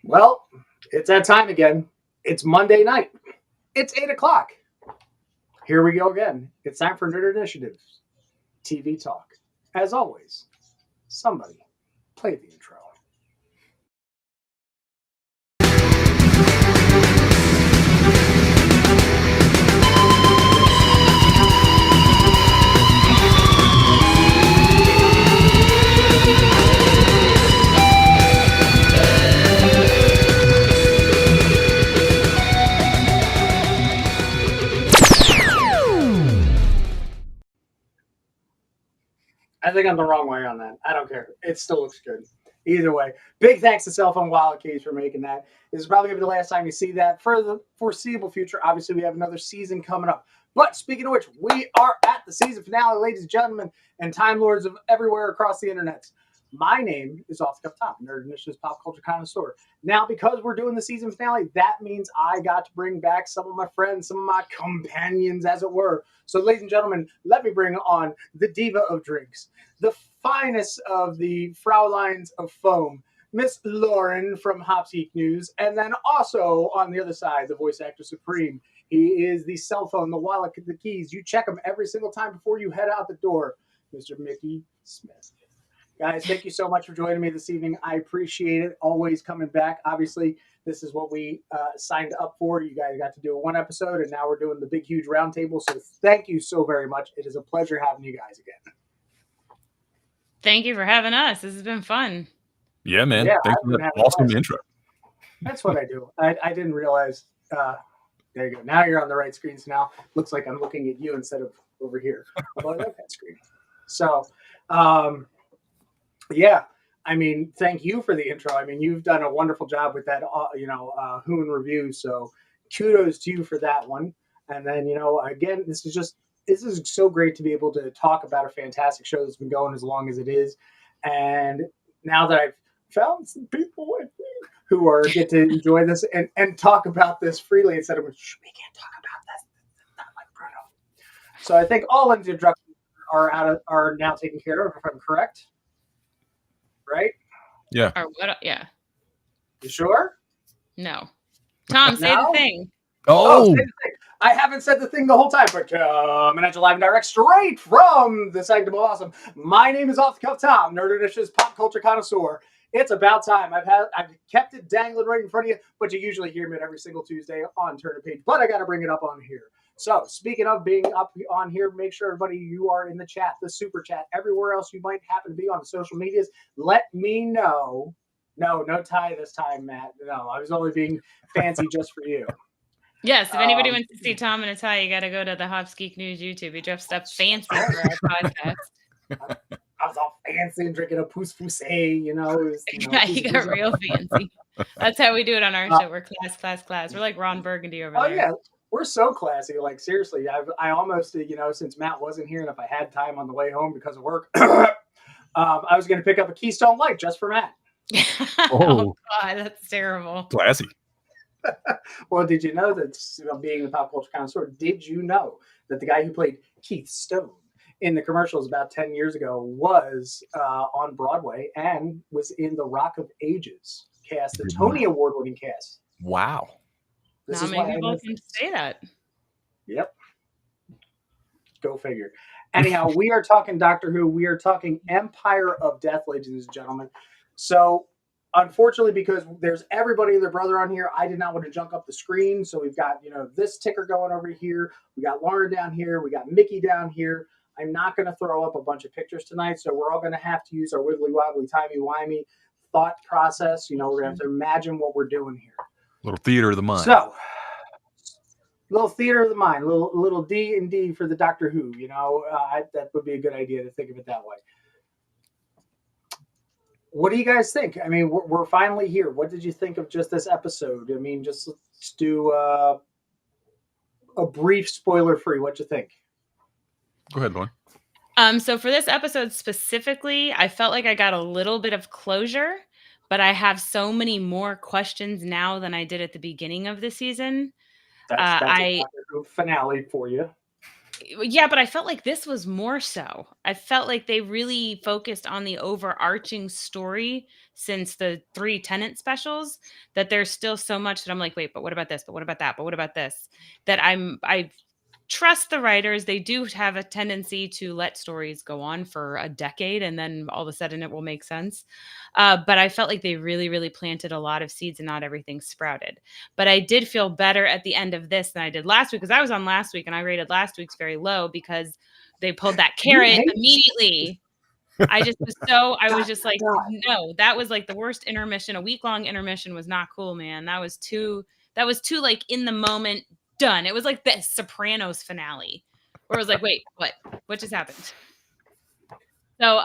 Well, it's that time again. It's Monday night. It's 8 o'clock. Here we go again. It's time for Nerd Initiatives TV Talk. As always, somebody play the intro. I think I'm the wrong way on that. I don't care. It still looks good. Either way, big thanks to Cellphone Wallet Keys for making that. This is probably going to be the last time you see that for the foreseeable future. Obviously, we have another season coming up. But speaking of which, we are at the season finale, ladies and gentlemen, and Time Lords of everywhere across the internet. My name is Off the Cuff Tom, Nerd Initiatives Pop Culture Connoisseur. Now, because we're doing the season finale, that means I got to bring back some of my friends, some of my companions, as it were. So, ladies and gentlemen, let me bring on the diva of drinks, the finest of the Frauleins of foam, Miss Lauren from Geek News, and then also on the other side, the voice actor supreme. He is the cell phone, the wallet, the keys. You check them every single time before you head out the door, Mr. Mickey Smith. Guys, thank you so much for joining me this evening. I appreciate it. Always coming back. Obviously, this is what we signed up for. You guys got to do one episode, and now we're doing the big, huge roundtable. So thank you so very much. It is a pleasure having you guys again. Thank you for having us. This has been fun. Yeah, man. Yeah, thanks for that awesome intro. That's what I do. I didn't realize. There you go. Now you're on the right screen. So now looks like I'm looking at you instead of over here. Although I like that screen. So, yeah. I mean, thank you for the intro. I mean, you've done a wonderful job with that, Hoon review. So kudos to you for that one. And then, again, this is so great to be able to talk about a fantastic show that's been going as long as it is. And now that I've found some people like me who get to enjoy this and talk about this freely instead of, we can't talk about this. Not like Bruno. So I think all introductions are now taken care of, if I'm correct. Right? Yeah. Yeah. You sure? No. Tom, say the thing. Oh, say the thing. I haven't said the thing the whole time, but coming at you live and direct straight from the Sanctum of Awesome. My name is Off the Cuff Tom, Nerd Initiatives Pop Culture Connoisseur. It's about time. I've kept it dangling right in front of you, but you usually hear me every single Tuesday on Turn a Page. But I got to bring it up on here. So, speaking of being up on here, make sure everybody you are in the chat, the super chat, everywhere else you might happen to be on the social medias. Let me know. No tie this time, Matt. No, I was only being fancy just for you. Yes, if anybody wants to see Tom in a tie, you got to go to the Geek News YouTube. He dressed up fancy for our podcast. I was all fancy and drinking a pousse. You got real fancy. That's how we do it on our show. We're class. We're like Ron Burgundy over there. Oh, yeah. We're so classy. Like, seriously, I almost, since Matt wasn't here and if I had time on the way home because of work, I was going to pick up a Keystone Light just for Matt. Oh, God, that's terrible. Classy. Well, did you know that, being the pop culture connoisseur, did you know that the guy who played Keith Stone in the commercials about 10 years ago was on Broadway and was in the Rock of Ages cast, the Tony Award-winning cast. Wow. Not many people can say that. Yep. Go figure. Anyhow, we are talking Doctor Who. We are talking Empire of Death, ladies and gentlemen. So, unfortunately, because there's everybody and their brother on here, I did not want to junk up the screen. So we've got, this ticker going over here. We got Lauren down here. We got Mickey down here. I'm not going to throw up a bunch of pictures tonight. So we're all going to have to use our wibbly wobbly, timey-wimey thought process. We're going to have to imagine what we're doing here. Little theater of the mind. So, little theater of the mind, little D&D for the Doctor Who. That would be a good idea to think of it that way. What do you guys think? I mean, we're finally here. What did you think of just this episode? I mean, just let's do a brief spoiler-free. What you think? Go ahead, Lauren. So for this episode specifically, I felt like I got a little bit of closure, but I have so many more questions now than I did at the beginning of the season. That's a finale for you. Yeah, but I felt like this was more so. I felt like they really focused on the overarching story since the 3 Tenant specials, that there's still so much that I'm like, "Wait, but what about this? But what about that? But what about this?" That I trust the writers. They do have a tendency to let stories go on for a decade and then all of a sudden it will make sense. But I felt like they really, really planted a lot of seeds and not everything sprouted. But I did feel better at the end of this than I did last week because I was on last week and I rated last week's very low because they pulled that carrot immediately. I was just like, no, that was like the worst intermission. A week-long intermission was not cool, man. That was too like in the moment. Done. It was like the Sopranos finale, where it was like, wait, what just happened? So,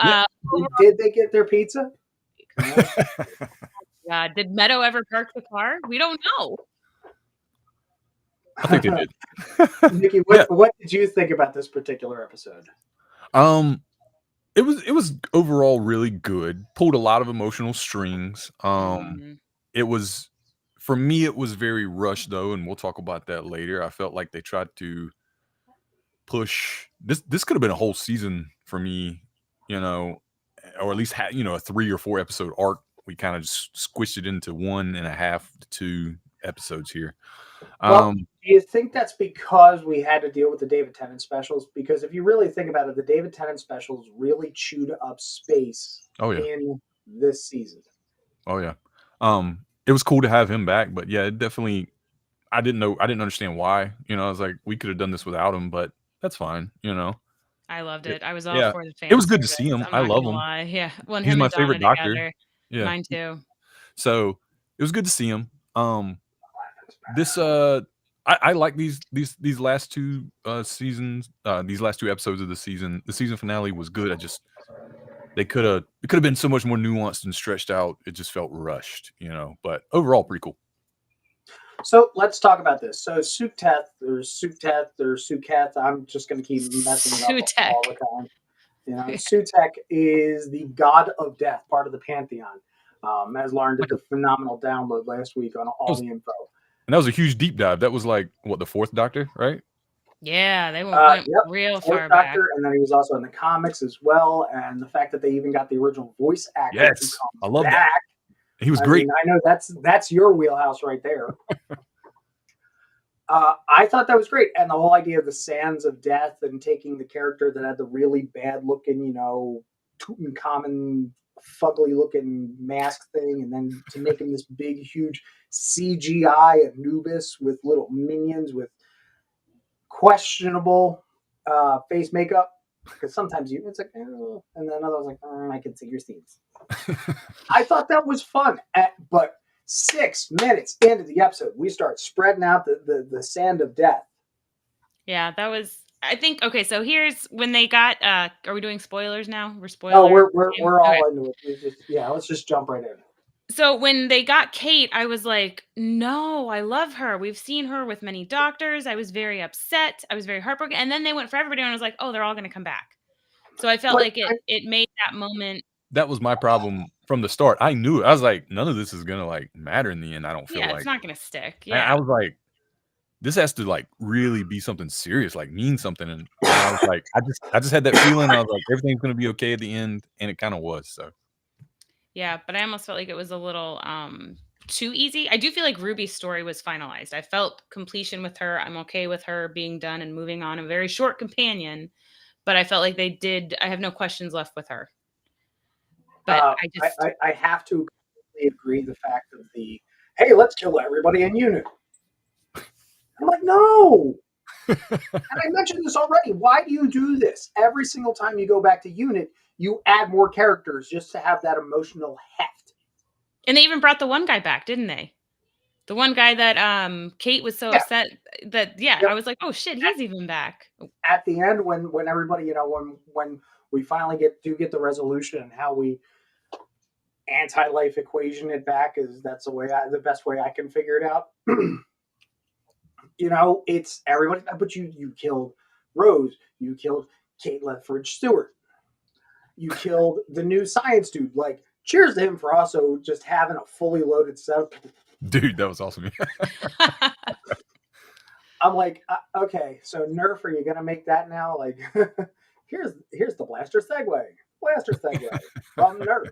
did they get their pizza? Did Meadow ever park the car? We don't know. I think they did. Nikki, what did you think about this particular episode? It was overall really good. Pulled a lot of emotional strings. It was, for me, it was very rushed though, and we'll talk about that later. I felt like they tried to push this could have been a whole season for me, or at least a 3 or 4 episode arc. We kind of just squished it into 1.5 to 2 episodes here. Well, do you think that's because we had to deal with the David Tennant specials? Because if you really think about it, the David Tennant specials really chewed up space in this season. Oh yeah. It was cool to have him back, but yeah, it definitely, I didn't understand why. I was like, we could have done this without him, but that's fine. I loved it. I was all for the fan. It was good to see him. I love him. Lie. Yeah, when he's him my and Donna favorite doctor. Together. Yeah, mine too. So it was good to see him. This I like these last 2 seasons. These last 2 episodes of the season. The season finale was good. It could have been so much more nuanced and stretched out. It just felt rushed, but overall pretty cool. So let's talk about this. So Sukteth or Suketh, I'm just going to keep messing it up all the time. Sutek is the god of death, part of the pantheon. As Lauren did the phenomenal download last week on all the info. And that was a huge deep dive. That was like, what, the 4th Doctor, right? Yeah, they went real far back. And then he was also in the comics as well. And the fact that they even got the original voice actor to come I love back. That. He was great. I know that's your wheelhouse right there. I thought that was great. And the whole idea of the sands of death and taking the character that had the really bad looking, Tutankhamun fugly looking mask thing, and then to make him this big, huge CGI Anubis with little minions with questionable face makeup. Because sometimes it's like, oh, and then others like, I can see your scenes. I thought that was fun, but 6 minutes into the episode, we start spreading out the sand of death. Yeah, that was. I think okay. So here's when they got. Are we doing spoilers now? We're spoilers. No, we're all into it. Let's just jump right in. So when they got Kate, I was like, no, I love her. We've seen her with many doctors. I was very upset. I was very heartbroken. And then they went for everybody, and I was like, oh, they're all going to come back. So I felt like it made that moment. That was my problem from the start. I knew it. I was like, none of this is going to like matter in the end. I don't feel like it's not going to stick. Yeah. I was like, this has to like really be something serious, like mean something. And I was like, I just had that feeling. I was like, everything's going to be okay at the end. And it kind of was. So. Yeah, but I almost felt like it was a little too easy. I do feel like Ruby's story was finalized. I felt completion with her. I'm okay with her being done and moving on. A very short companion, but I felt like they did. I have no questions left with her. But I have to completely agree the fact of the, hey, let's kill everybody in unit. I'm like, no. And I mentioned this already. Why do you do this? Every single time you go back to unit, you add more characters just to have that emotional heft. And they even brought the one guy back, didn't they? The one guy that Kate was so upset that I was like, oh shit, he's even back. At the end, when everybody, when we finally get the resolution and how we anti-life equation it back, is that's the best way I can figure it out. It's everybody, but you killed Rose, you killed Kate Lethbridge Stewart. You killed the new science dude. Like, cheers to him for also just having a fully loaded setup. Dude, that was awesome. I'm like, okay, so Nerf, are you gonna make that now? Like, here's the blaster segue from Nerf.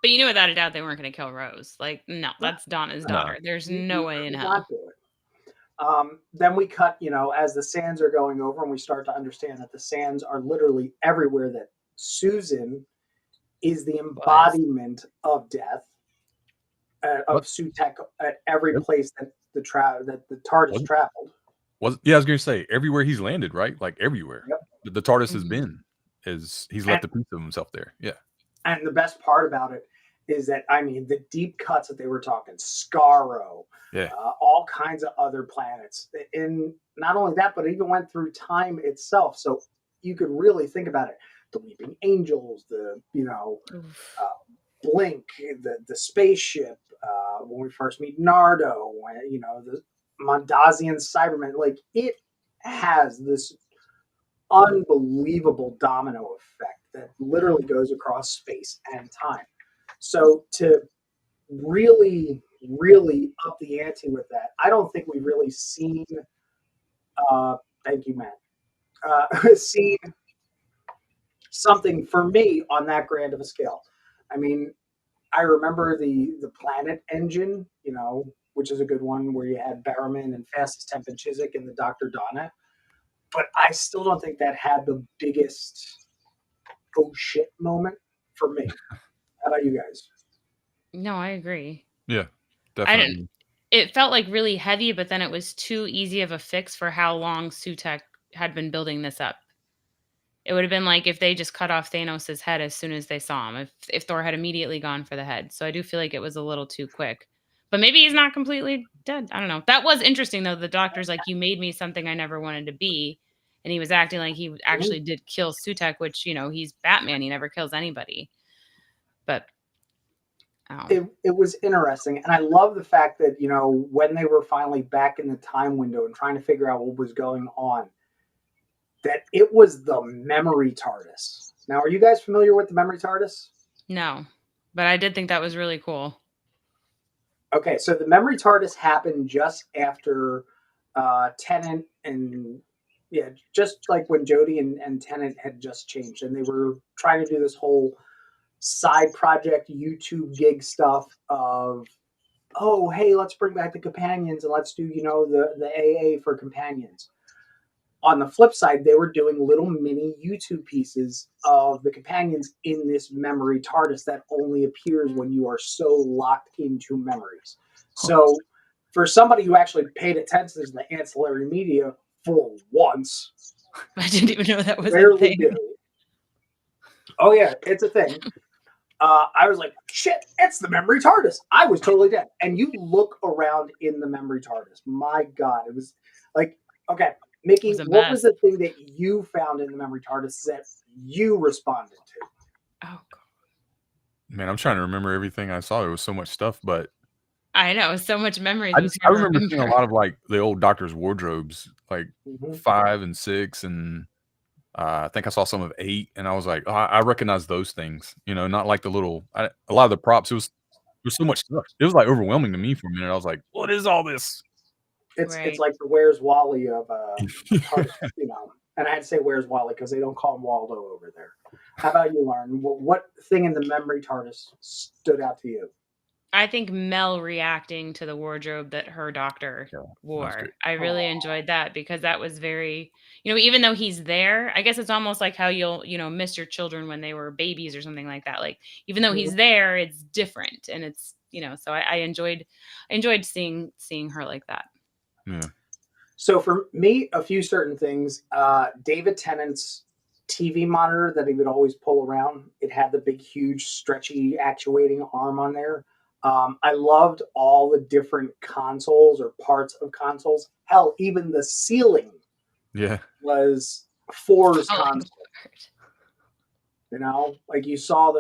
But you knew without a doubt they weren't going to kill Rose. Like, no, that's Donna's daughter. There's no way in hell. Not do it. Then we cut, as the sands are going over, and we start to understand that the sands are literally everywhere. That Susan is the embodiment of death, of Sutek at every place that the TARDIS traveled. I was going to say everywhere he's landed, right? Like everywhere. Yep. The TARDIS has been, he's left a piece of himself there. Yeah. And the best part about it is that, the deep cuts that they were talking, Skaro, all kinds of other planets. And not only that, but it even went through time itself. So you could really think about it. The Weeping Angels, the, Blink, the spaceship, when we first meet Nardo, the Mondasian Cybermen. Like, it has this unbelievable domino effect that literally goes across space and time. So to really, really up the ante with that, I don't think we've really seen, thank you, Matt, seen something for me on that grand of a scale. I remember the Planet engine, which is a good one, where you had Barrowman and Fastest Temp and Chiswick and the Dr. Donna. But I still don't think that had the biggest oh shit moment for me. How about you guys? No, I agree. Yeah, definitely. It felt like really heavy, but then it was too easy of a fix for how long Sutek had been building this up. It would have been like if they just cut off Thanos' head as soon as they saw him, if Thor had immediately gone for the head. So I do feel like it was a little too quick. But maybe he's not completely dead. I don't know. That was interesting, though. The doctor's like, you made me something I never wanted to be. And he was acting like he actually did kill Sutek, which, he's Batman. He never kills anybody. But it was interesting. And I love the fact that, when they were finally back in the time window and trying to figure out what was going on, that it was the memory TARDIS. Now, are you guys familiar with the memory TARDIS? No, but I did think that was really cool. Okay, so the memory TARDIS happened just after Tennant and, just like when Jodie and Tennant had just changed, and they were trying to do this whole side project YouTube gig stuff of, oh, hey, let's bring back the companions and let's do, the AA for companions. On the flip side, they were doing little mini YouTube pieces of the companions in this memory TARDIS that only appears when you are so locked into memories. So for somebody who actually paid attention to the ancillary media for once, I didn't even know that was a thing. Oh, yeah, it's a thing. I was like, shit, it's the memory TARDIS. I was totally dead. And you look around in the memory TARDIS. My God, it was like, okay, Mickey, what was the thing that you found in the memory TARDIS that you responded to? Oh, God. Man, I'm trying to remember everything I saw. There was so much stuff, but I know, so much memories. I remember seeing a lot of like the old Doctor's wardrobes, like 5 and 6, and I think I saw some of 8, and I was like, oh, I recognize those things. Not like the little. A lot of the props. There's so much stuff. It was like overwhelming to me for a minute. I was like, what is all this? It's like the Where's Wally of TARDIS, And I had to say Where's Wally because they don't call him Waldo over there. How about you, Lauren? What thing in the memory TARDIS stood out to you? I think Mel reacting to the wardrobe that her doctor wore. I really enjoyed that because that was very, even though he's there, I guess it's almost like how you'll, miss your children when they were babies or something like that. Like, even though he's there, it's different. And it's, so I enjoyed seeing her like that. Yeah. So for me, a few certain things, David Tennant's TV monitor that he would always pull around, it had the big, huge, stretchy, actuating arm on there. I loved all the different consoles or parts of consoles. Hell, even the ceiling was Four's console. Like you saw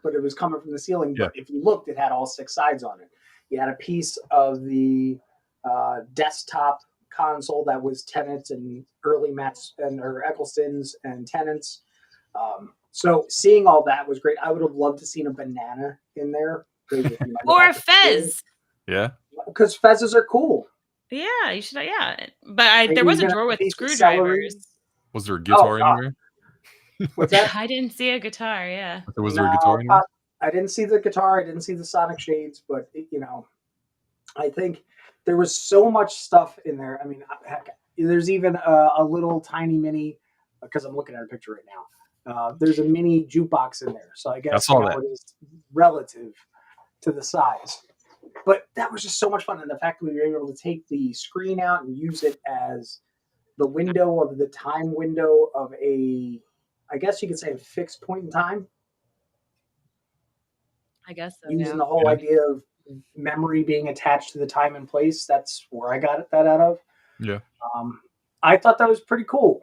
but it was coming from the ceiling. But if you looked, it had all 6 sides on it. You had a piece of the desktop console that was Tennant's and early Matt's or Eccleston's and Tennant's. So seeing all that was great. I would have loved to seen a banana in there. Or a fez. Yeah. Because fezzes are cool. Yeah, you should. Yeah, but there Maybe was a even drawer a with piece of celery. screwdrivers. Was there a Oh guitar God, anywhere? what's that? I didn't see a guitar. Yeah. Was there a guitar No, anywhere? I didn't see the guitar. I didn't see the sonic shades, but I think there was so much stuff in there. I mean, heck, there's even a little tiny mini, because I'm looking at a picture right now. There's a mini jukebox in there, so I guess saw that. it is relative to the size. But that was just so much fun, and the fact that we were able to take the screen out and use it as the window of the time window of I guess you could say, a fixed point in time, I guess so. using Yeah. the whole idea of memory being attached to the time and place. That's where I got that out of. Yeah. I thought that was pretty cool.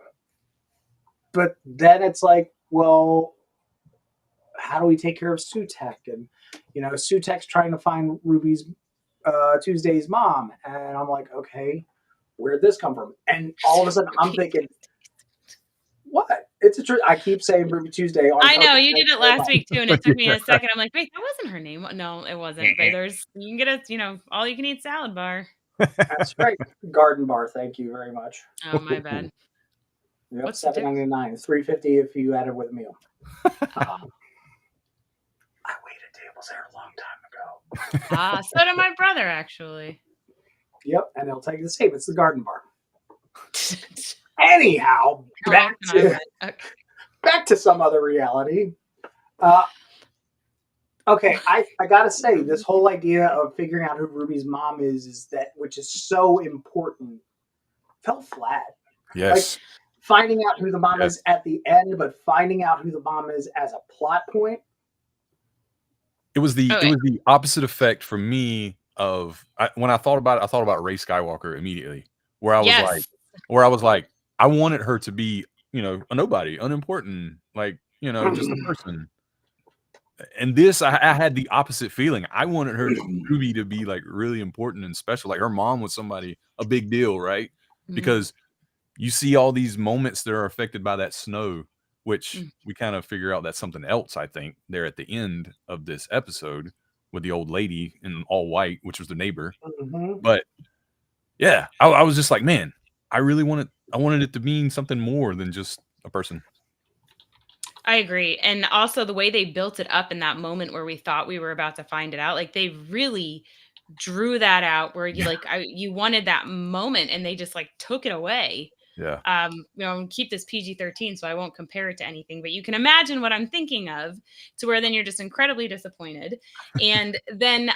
But then it's like, well, how do we take care of Sutek? And, Sutek's trying to find Ruby's Tuesday's mom. And I'm like, okay, where'd this come from? And all of a sudden I'm thinking, what? It's a truth. I keep saying Ruby Tuesday. I know you did it last week too, and it took me a second. I'm like, wait, that wasn't her name. No, it wasn't. But you can get a all you can eat salad bar. That's right. Garden bar. Thank you very much. Oh, my bad. Yep, What's the $7.99, $3.50 if you add it with a meal. I waited tables there a long time ago. So did my brother actually. Yep, and they'll tell you the same. It's the garden bar. Anyhow, back to some other reality. Okay, I gotta say, this whole idea of figuring out who Ruby's mom is that, which is so important, fell flat. Yes. Like, finding out who the mom is at the end, but finding out who the mom is as a plot point. It was the opposite effect for me of when I thought about it. I thought about Rey Skywalker immediately, where I was like, I wanted her to be, a nobody, unimportant, like, just a person. And this, I had the opposite feeling. I wanted her Ruby to be like really important and special. Like her mom was somebody, a big deal, right? Mm-hmm. Because you see all these moments that are affected by that snow, which we kind of figure out that's something else, I think, there at the end of this episode with the old lady in all white, which was the neighbor. Mm-hmm. But yeah, I was just like, man, I wanted it to mean something more than just a person. I agree. And also the way they built it up in that moment where we thought we were about to find it out, like they really drew that out where you wanted that moment and they just like took it away. Yeah. Keep this PG-13, so I won't compare it to anything, but you can imagine what I'm thinking of, to where then you're just incredibly disappointed. And then,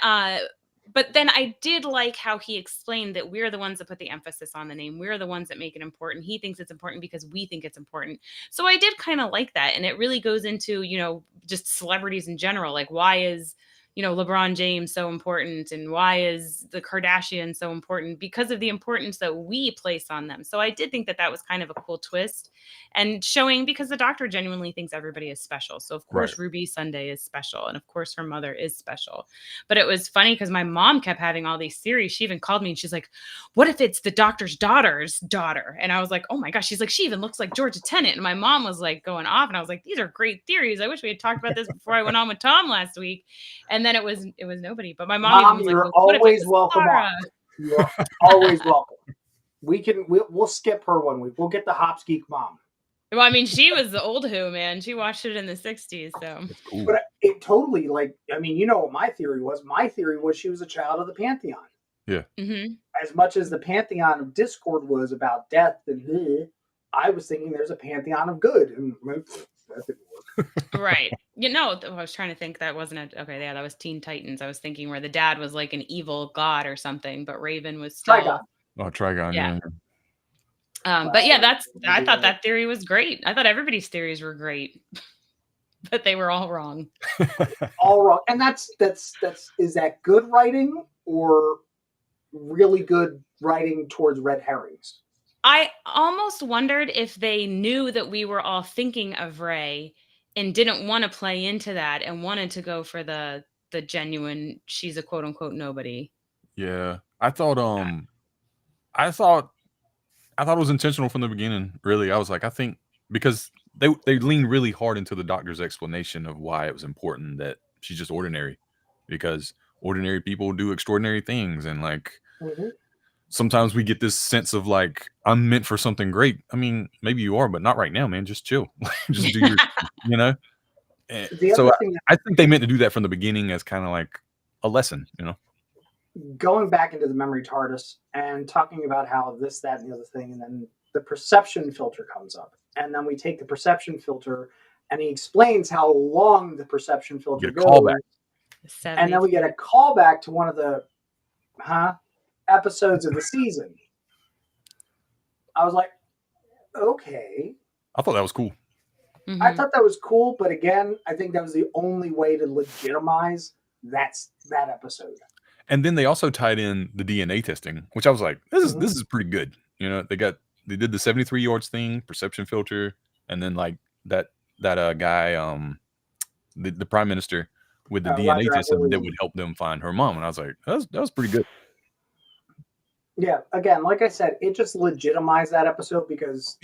but then I did like how he explained that we're the ones that put the emphasis on the name. We're the ones that make it important. He thinks it's important because we think it's important. So I did kind of like that. And it really goes into, just celebrities in general. Like, why is, LeBron James so important, and why is the Kardashians so important? Because of the importance that we place on them. So I did think that was kind of a cool twist, and showing, because the doctor genuinely thinks everybody is special. So of course, Ruby Sunday is special. And of course her mother is special. But it was funny because my mom kept having all these theories. She even called me and she's like, what if it's the doctor's daughter's daughter? And I was like, oh my gosh. She's like, she even looks like Georgia Tennant. And my mom was like going off, and I was like, these are great theories. I wish we had talked about this before I went on with Tom last week. And then it was nobody. But my mom was you're like, always welcome on. You're always welcome. We'll skip her 1 week. We'll get the Hops Geek mom. Well, I mean, she was the old Who, man. She watched it in the 60s, so. But it totally, what my theory was? My theory was she was a child of the Pantheon. Yeah. Mm-hmm. As much as the Pantheon of Discord was about death and I was thinking there's a Pantheon of good. And that didn't work. Right. I was trying to think that wasn't that was Teen Titans. I was thinking where the dad was like an evil god or something, but Raven was still Trigon. Oh, Trigon, yeah. But yeah, I thought that theory was great. I thought everybody's theories were great, but they were all wrong. All wrong. And that's is that good writing or really good writing towards red herrings? I almost wondered if they knew that we were all thinking of Rey and didn't want to play into that and wanted to go for the genuine, she's a quote unquote nobody. Yeah. I thought it was intentional from the beginning, really. I was like, I think because they leaned really hard into the doctor's explanation of why it was important that she's just ordinary, because ordinary people do extraordinary things. And sometimes we get this sense of like, I'm meant for something great. I mean, maybe you are, but not right now, man. Just chill. Just do your, you know? The So other thing, I think they meant to do that from the beginning as kind of like a lesson, you know? going back into the memory TARDIS and talking about how this, that, and the other thing, and then the perception filter comes up. And then we take the perception filter and he explains how long the perception filter Get a goes. callback. And then we get a callback to one of the episodes of the season. I was like, okay. I thought that was cool. Mm-hmm. I thought that was cool, but again, I think that was the only way to legitimize that episode. And then they also tied in the DNA testing, which I was like, this is pretty good. You know, they did the 73 yards thing, perception filter, and then like that guy, the prime minister with the DNA testing that would help them find her mom. And I was like, that was pretty good. Yeah, again, like I said, it just legitimized that episode because,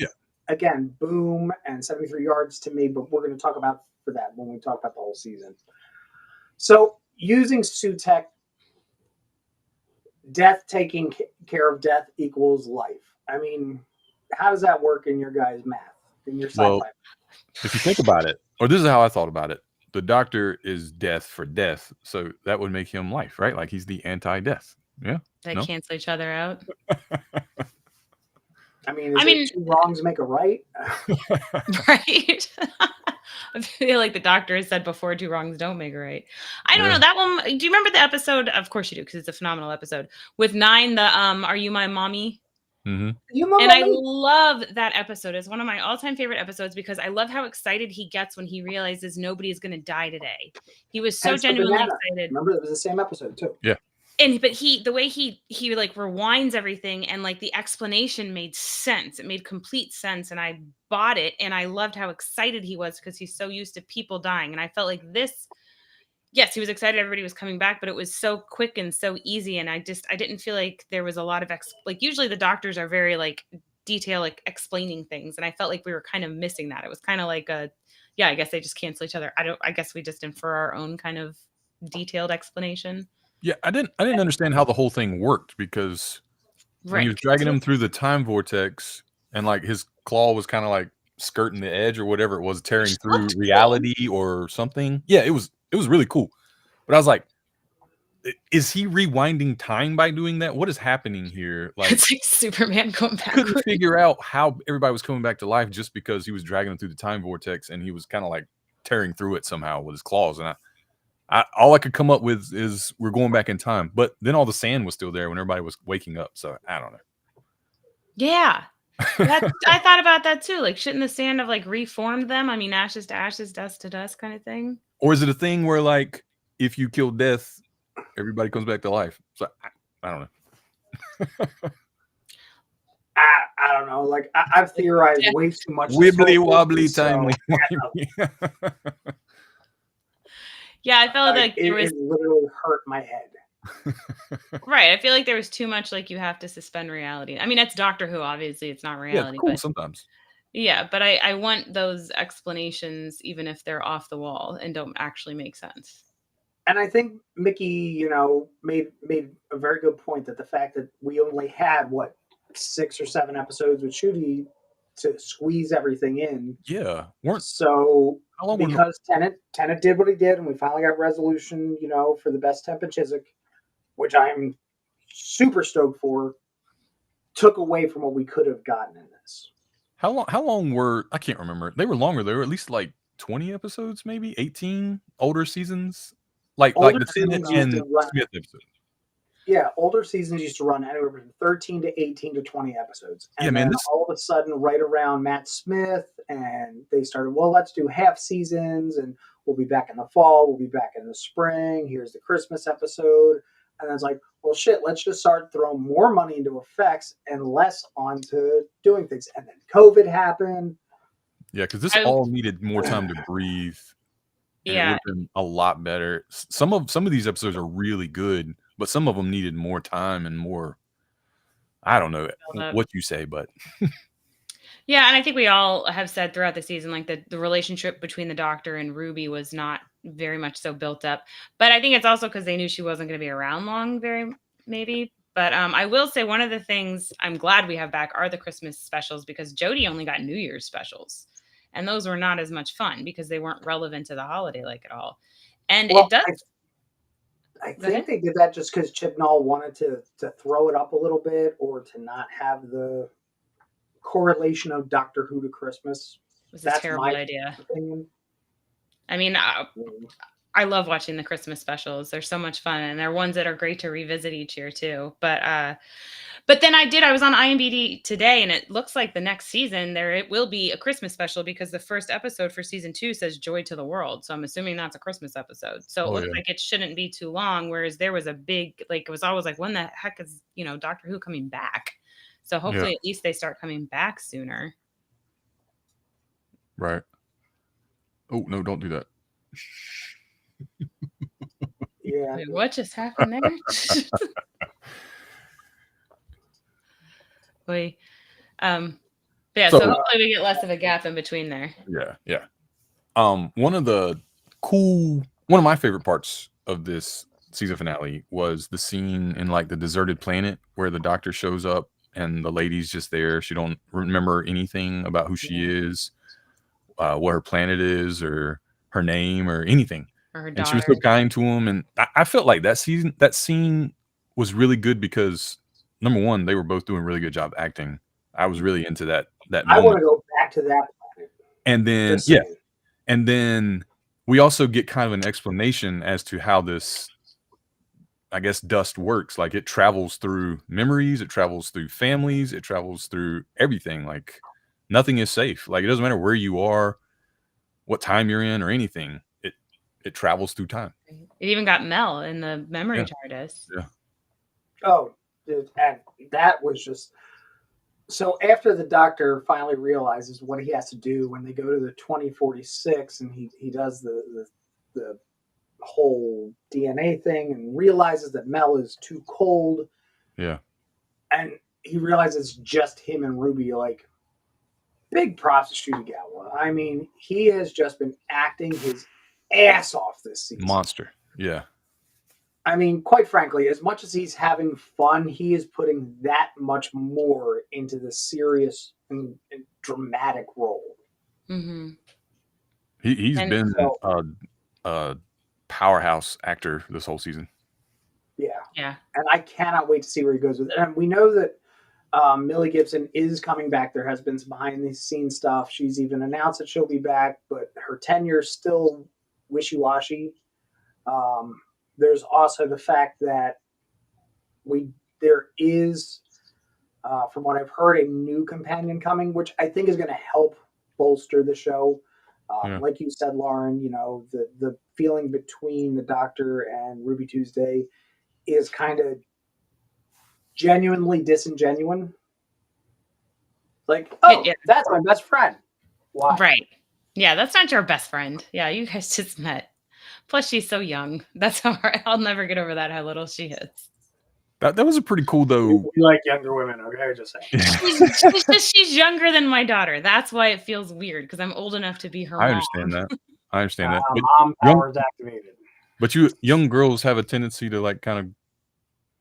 again, Boom and 73 yards to me, but we're going to talk about for that when we talk about the whole season. So using Sutekh, death taking care of death equals life. I mean, how does that work in your guys' math, in your sci-fi? Well, if you think about it, or this is how I thought about it, the doctor is death for death, so that would make him life, right? Like he's the anti-death. Yeah. They cancel each other out. I mean, two wrongs make a right? Right. I feel like the doctor has said before, two wrongs don't make a right. I don't know that one. Do you remember the episode? Of course you do, because it's a phenomenal episode with 9. The Are You My Mommy? Mm-hmm. I love that episode. It's one of my all-time favorite episodes because I love how excited he gets when he realizes nobody is going to die today. He was so genuinely excited. Remember, it was the same episode too. Yeah. But the way he like rewinds everything and like the explanation made sense. It made complete sense, and I bought it. And I loved how excited he was because he's so used to people dying. And I felt like this. Yes, he was excited everybody was coming back, but it was so quick and so easy. And I didn't feel like there was a lot of like usually the doctors are very like detail, like explaining things. And I felt like we were kind of missing that. It was kind of like I guess they just cancel each other. I guess we just infer our own kind of detailed explanation. Yeah, I didn't understand how the whole thing worked because when he was dragging him through the time vortex and like his claw was kind of like skirting the edge or whatever it was, tearing through reality or something. Yeah, it was really cool. But I was like, is he rewinding time by doing that? What is happening here? Like, it's like Superman going back. Couldn't figure out how everybody was coming back to life just because he was dragging him through the time vortex and he was kind of like tearing through it somehow with his claws. And all I could come up with is we're going back in time. But then all the sand was still there when everybody was waking up. So I don't know. Yeah. I thought about that too. Like, shouldn't the sand have like reformed them? I mean, ashes to ashes, dust to dust kind of thing. Or is it a thing where like if you kill death, everybody comes back to life? So I don't know. I don't know. Like I've theorized way too much. Wibbly wobbly timely. Yeah, I felt like it literally hurt my head. Right. I feel like there was too much like you have to suspend reality. I mean, it's Doctor Who, obviously it's not reality. Yeah, cool but sometimes. Yeah, but I want those explanations even if they're off the wall and don't actually make sense. And I think Mickey, made a very good point that the fact that we only had 6 or 7 episodes with Ncuti to squeeze everything in. Yeah. So because Tennant did what he did, and we finally got resolution, for the best temp in Chiswick, which I'm super stoked for, took away from what we could have gotten in this. How long were, I can't remember. They were longer. They were at least like 20 episodes, maybe 18 older seasons. Like the Tennant and Smith episodes. Yeah, older seasons used to run anywhere from 13 to 18 to 20 episodes. And then all of a sudden, right around Matt Smith, and they started, let's do half seasons, and we'll be back in the fall, we'll be back in the spring, here's the Christmas episode. And then it's like, well, shit, let's just start throwing more money into effects and less onto doing things. And then COVID happened. Yeah, because this all needed more time to breathe. And it would have been a lot better. Some of these episodes are really good, but some of them needed more time and more. I don't know what you say, but yeah, and I think we all have said throughout the season, like the relationship between the Doctor and Ruby was not very much so built up. But I think it's also because they knew she wasn't going to be around long, maybe. But I will say one of the things I'm glad we have back are the Christmas specials, because Jodie only got New Year's specials. And those were not as much fun because they weren't relevant to the holiday like at all. And Well, it does. I think they did that just because Chibnall wanted to throw it up a little bit, or to not have the correlation of Doctor Who to Christmas. It was a terrible idea. Opinion. I mean, I love watching the Christmas specials. They're so much fun, and they're ones that are great to revisit each year too. But then I was on IMDb today, and it looks like the next season it will be a Christmas special, because the first episode for season 2 says "Joy to the World," so I'm assuming that's a Christmas episode. So it looks like it shouldn't be too long. Whereas there was a big, it was always like, when the heck is Doctor Who coming back? So hopefully at least they start coming back sooner. Right. Oh no! Don't do that. Yeah. Wait, what just happened there? Wait. So hopefully we get less of a gap in between there. Yeah. One of my favorite parts of this season finale was the scene in the deserted planet where the Doctor shows up and the lady's just there. She don't remember anything about who she is, what her planet is, or her name, or anything. Or her daughter. And she was so kind to him, and I felt like that scene was really good because, number one, they were both doing a really good job acting. I was really into that moment. I want to go back to that planet. And then and then we also get kind of an explanation as to how this, I guess, dust works. It travels through memories, it travels through families, it travels through everything. Nothing is safe. It doesn't matter where you are, what time you're in, or anything. It travels through time. It even got Mel in the memory TARDIS. Yeah. Oh, dude, and that was just... So after the Doctor finally realizes what he has to do when they go to the 2046, and he does the whole DNA thing and realizes that Mel is too cold. Yeah. And he realizes just him and Ruby. Big props to Ncuti Gatwa. I mean, he has just been acting his ass off this season. Monster. Yeah. I mean, quite frankly, as much as he's having fun, he is putting that much more into the serious and dramatic role. Mm-hmm. He's been a powerhouse actor this whole season. Yeah. And I cannot wait to see where he goes with it. And we know that Millie Gibson is coming back. There has been some behind-the-scenes stuff. She's even announced that she'll be back, but her tenure is still wishy-washy. There's also the fact that there is, from what I've heard, a new companion coming, which I think is going to help bolster the show. Like you said, Lauren, the feeling between the Doctor and Ruby Tuesday is kind of genuinely disingenuous. That's my best friend. Why? Right. Yeah, that's not your best friend. Yeah, you guys just met. Plus, she's so young. That's how I'll never get over that, how little she is. That was a pretty cool, though. We like younger women, okay? Just saying. She's younger than my daughter. That's why it feels weird, because I'm old enough to be her mom. I understand that. Mom power is activated. But young girls have a tendency to kind of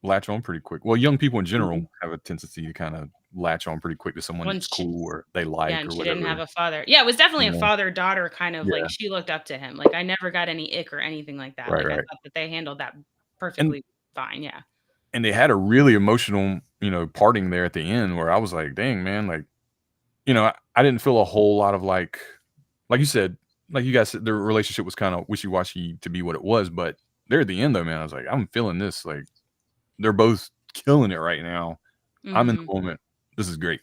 latch on pretty quick. Well, young people in general have a tendency to kind of latch on pretty quick to someone that's cool or they like. Yeah, and or she whatever. didn't have a father. Yeah, it was definitely a father-daughter kind of she looked up to him. I never got any ick or anything like that. Right. I thought that they handled that perfectly fine. Yeah. And they had a really emotional, parting there at the end where I was like, dang, man, I didn't feel a whole lot of like you said, like you guys said, their relationship was kind of wishy-washy to be what it was, but there at the end though, man, I was like, I'm feeling this. They're both killing it right now. Mm-hmm. I'm in the moment. This is great.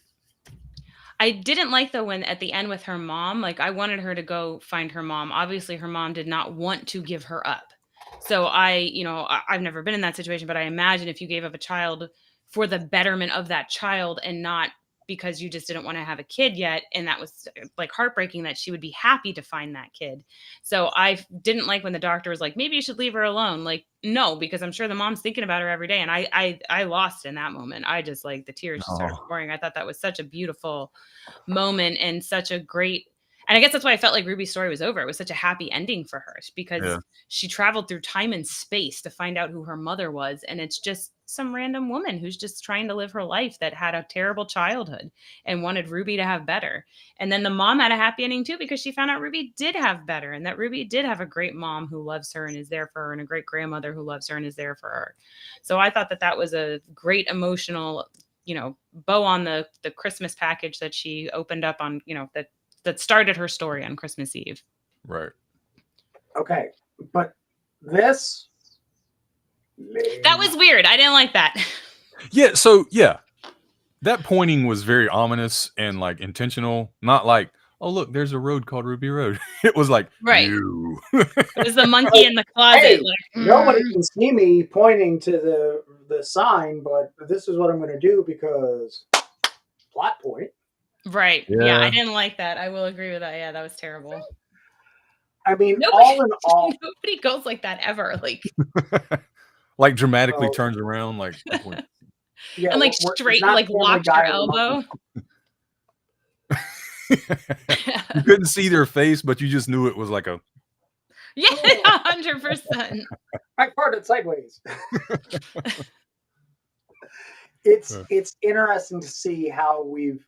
I didn't like though when at the end with her mom, I wanted her to go find her mom. Obviously her mom did not want to give her up. So I've never been in that situation, but I imagine if you gave up a child for the betterment of that child and not because you just didn't want to have a kid yet, and that was heartbreaking, that she would be happy to find that kid. So I didn't like when the doctor was like, maybe you should leave her alone. No, because I'm sure the mom's thinking about her every day. And I lost in that moment. I just the tears just started pouring. I thought that was such a beautiful moment and such a great, and I guess that's why I felt like Ruby's story was over. It was such a happy ending for her because she traveled through time and space to find out who her mother was. And it's just some random woman who's just trying to live her life that had a terrible childhood and wanted Ruby to have better. And then the mom had a happy ending too, because she found out Ruby did have better, and that Ruby did have a great mom who loves her and is there for her, and a great grandmother who loves her and is there for her. So I thought that was a great emotional, bow on the Christmas package that she opened up on, that started her story on Christmas Eve. Right. Okay, but this... That was weird. I didn't like that. Yeah, so that pointing was very ominous and like intentional, not like, oh look, there's a road called Ruby Road. It was like, right. You. It was the monkey in the closet. Hey, nobody can see me pointing to the sign, but this is what I'm going to do because plot point. Right. Yeah, I didn't like that. I will agree with that. Yeah, that was terrible. I mean, all in all, nobody goes like that ever. Like dramatically turns around, like yeah, and like straight, like locks your elbow. You couldn't see their face, but you just knew it was like a 100%. I farted sideways. It's interesting to see how we've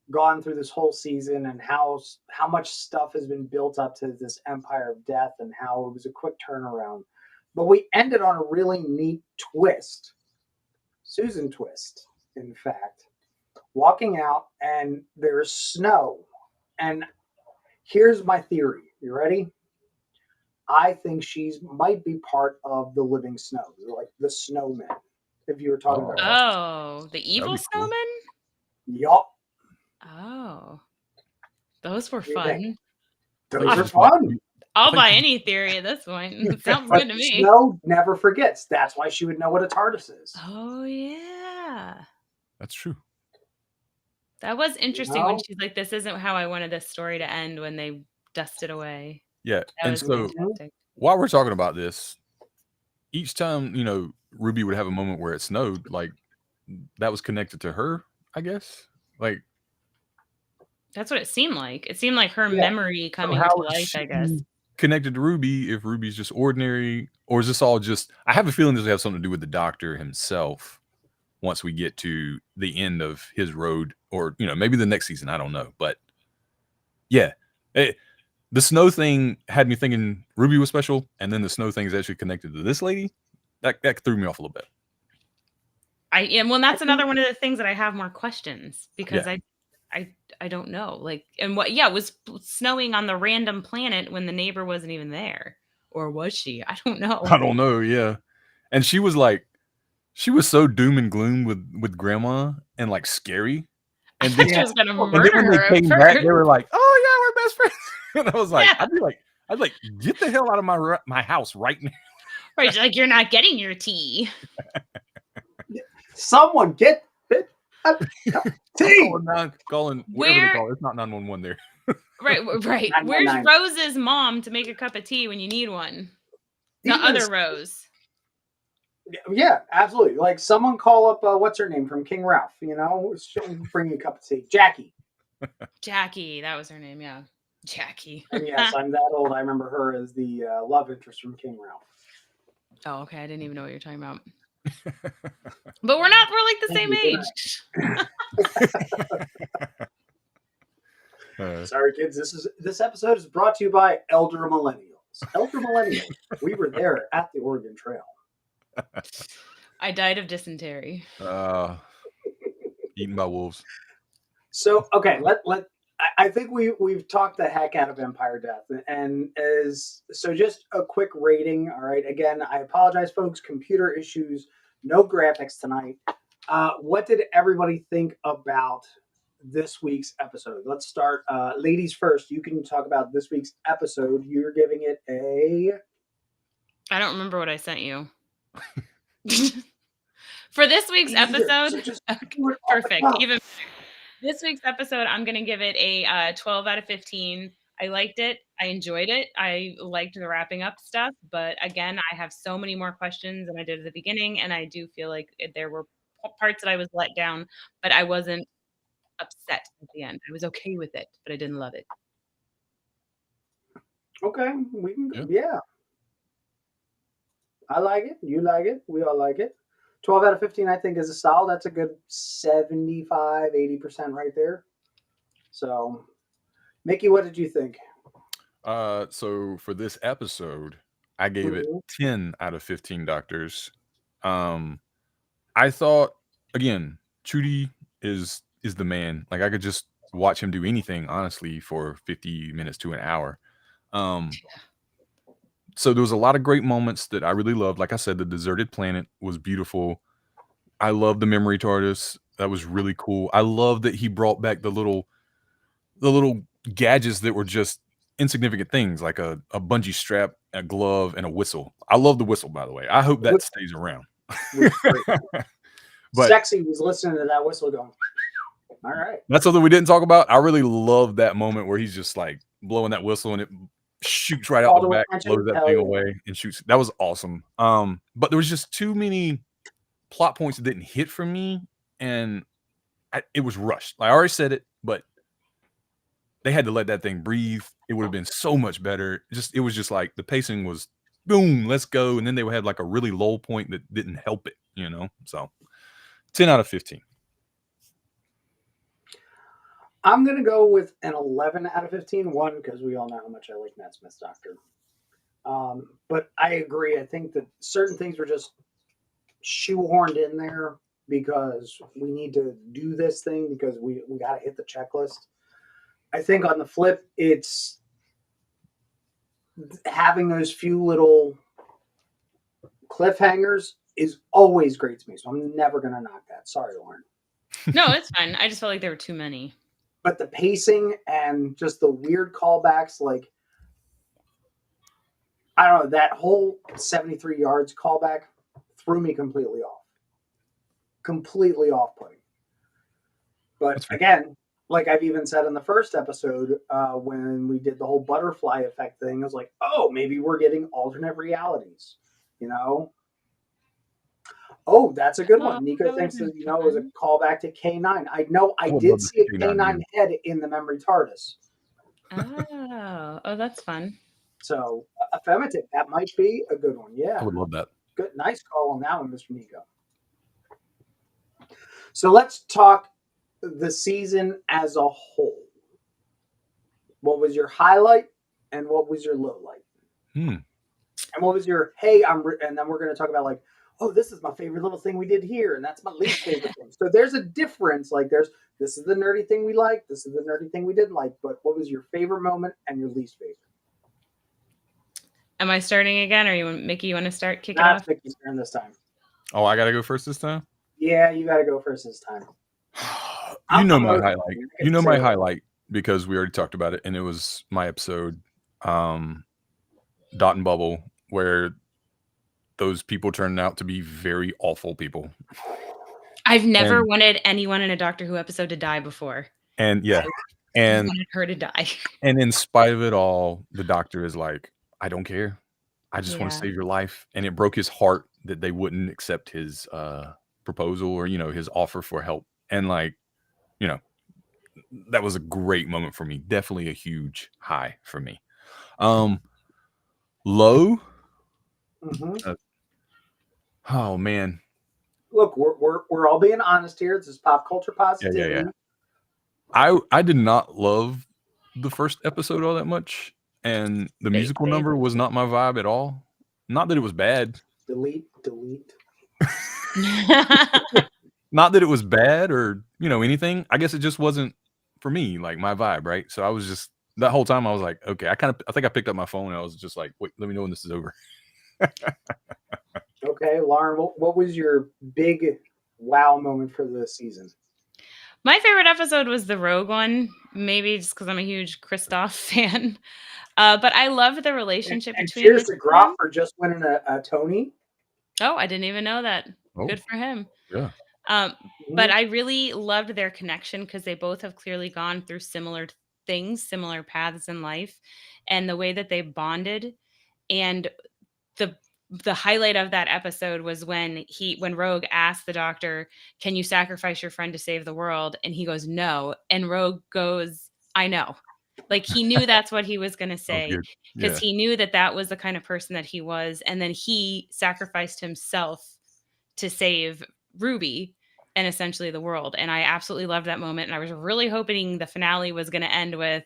gone through this whole season and how much stuff has been built up to this Empire of Death and how it was a quick turnaround. But we ended on a really neat twist. Susan twist, in fact. Walking out and there's snow. And here's my theory. You ready? I think she's might be part of the living snow, like the snowmen. If you were talking about the evil snowmen? Cool. Yup. Oh. Those were fun. Those are fun. I'll buy any theory at this point. Sounds good to me. Snow never forgets. That's why she would know what a TARDIS is. Oh, yeah. That's true. That was interesting when she's like, this isn't how I wanted this story to end, when they dusted away. Yeah. And so while we're talking about this, each time, Ruby would have a moment where it snowed, like that was connected to her, I guess. Like, that's what it seemed like. It seemed like her memory coming to life, I guess. Connected to Ruby, if Ruby's just ordinary, or is this all just... I have a feeling this will have something to do with the Doctor himself once we get to the end of his road, or maybe the next season, I don't know. But yeah, the snow thing had me thinking Ruby was special, and then the snow thing is actually connected to this lady. That threw me off a little bit. Well, that's another one of the things that I have more questions, because I don't know. Like, and what, it was snowing on the random planet when the neighbor wasn't even there. Or was she? I don't know. I don't know, yeah. And she was so doom and gloom with Grandma and like scary. And then, she was gonna murder and then when they came back, they were like, oh yeah, we're best friends. And I was like, I'd be like, get the hell out of my house right now. Right, like, you're not getting your tea. Someone get it. Tea. Calling whatever they call it. It's not 911 there. Right. Where's Rose's mom to make a cup of tea when you need one? The other Rose. Yeah, absolutely. Like, someone call up what's her name from King Ralph? She'll bring you a cup of tea. Jackie, that was her name. Yeah, Jackie. And yes, I'm that old. I remember her as the love interest from King Ralph. Oh, okay. I didn't even know what you're talking about. But we're like the same age. Sorry, kids. This episode is brought to you by Elder Millennials. Elder Millennials. We were there at the Oregon Trail. I died of dysentery. Eaten by wolves. So okay, I think we've talked the heck out of Empire Death, and just a quick rating. All right, again, I apologize, folks. Computer issues, no graphics tonight. What did everybody think about this week's episode? Let's start, ladies first. You can talk about this week's episode. You're giving it a... I don't remember what I sent you. For this week's episode, perfect. Even this week's episode, I'm going to give it a 12 out of 15. I liked it. I enjoyed it. I liked the wrapping up stuff. But again, I have so many more questions than I did at the beginning. And I do feel like there were parts that I was let down, but I wasn't upset at the end. I was okay with it, but I didn't love it. Okay. We can, yeah. I like it. You like it. We all like it. 12 out of 15, I think, is a solid. That's a good 75, 80% right there. So, Mickey, what did you think? So for this episode, I gave it 10 out of 15 doctors. I thought, again, Ncuti is the man. Like, I could just watch him do anything, honestly, for 50 minutes to an hour. So there was a lot of great moments that I really loved. Like I said, the deserted planet was beautiful. I love the memory TARDIS. That was really cool. I love that he brought back the little gadgets that were just insignificant things, like a bungee strap, a glove, and a whistle. I love the whistle, by the way. I hope that stays around. But Sexy was listening to that whistle going, all right. That's something we didn't talk about. I really love that moment where he's just like blowing that whistle and it shoots right out the back, blows that thing away and shoots. That was awesome. But there was just too many plot points that didn't hit for me, and it was rushed. I already said it, but they had to let that thing breathe. It would have been so much better. It was just like the pacing was boom, let's go, and then they would have like a really low point that didn't help it, you know. So 10 out of 15. I'm going to go with an 11 out of 15. One, because we all know how much I like Matt Smith's Doctor. But I agree. I think that certain things were just shoehorned in there because we need to do this thing because we got to hit the checklist. I think on the flip, it's having those few little cliffhangers is always great to me. So I'm never going to knock that. Sorry, Lauren. No, it's fine. I just felt like there were too many. But the pacing and just the weird callbacks, like, I don't know, that whole 73 yards callback threw me completely off. Completely off-putting. But again, like I've even said in the first episode, when we did the whole butterfly effect thing, I was like, oh, maybe we're getting alternate realities, you know? Oh, that's a good one. Nico thinks that, it was a callback to K9. I know I did see a K9 head in the memory TARDIS. Oh, that's fun. So, affirmative. That might be a good one. Yeah. I would love that. Good. Nice call on that one, Mr. Nico. So, let's talk the season as a whole. What was your highlight and what was your low light? And what was your, and then we're going to talk about like, oh, this is my favorite little thing we did here, and that's my least favorite thing. So there's a difference. Like this is the nerdy thing we like, this is the nerdy thing we didn't like. But what was your favorite moment and your least favorite? Am I starting again, or Mickey? You want to start kicking off? Mickey's turn this time. Oh, I got to go first this time? Yeah, you got to go first this time. You know my highlight. You know my highlight because we already talked about it, and it was my episode, Dot and Bubble, where those people turned out to be very awful people. I've never wanted anyone in a Doctor Who episode to die before. And yeah, I wanted her to die. And in spite of it all, the Doctor is like, I don't care. I just want to save your life. And it broke his heart that they wouldn't accept his proposal or, his offer for help. And like, that was a great moment for me. Definitely a huge high for me. Low. Oh man. Look, we're all being honest here. This is pop culture positivity. Yeah. I did not love the first episode all that much, and the musical number was not my vibe at all. Not that it was bad. Delete. Not that it was bad or anything. I guess it just wasn't for me, like my vibe, right? So I was just that whole time I was like, okay, I think I picked up my phone and I was just like, wait, let me know when this is over. Okay, Lauren, what was your big wow moment for the season? My favorite episode was the Rogue one, maybe just because I'm a huge Christoph fan. But I love the relationship between. Cheers to Groff for just winning a Tony. Oh, I didn't even know that. Oh, good for him. Yeah. But I really loved their connection because they both have clearly gone through similar things, similar paths in life, and the way that they bonded. And the highlight of that episode was when Rogue asked the Doctor, can you sacrifice your friend to save the world? And he goes, no. And Rogue goes, I know. Like he knew that's what he was going to say because he knew that was the kind of person that he was. And then he sacrificed himself to save Ruby and essentially the world. And I absolutely loved that moment. And I was really hoping the finale was going to end with,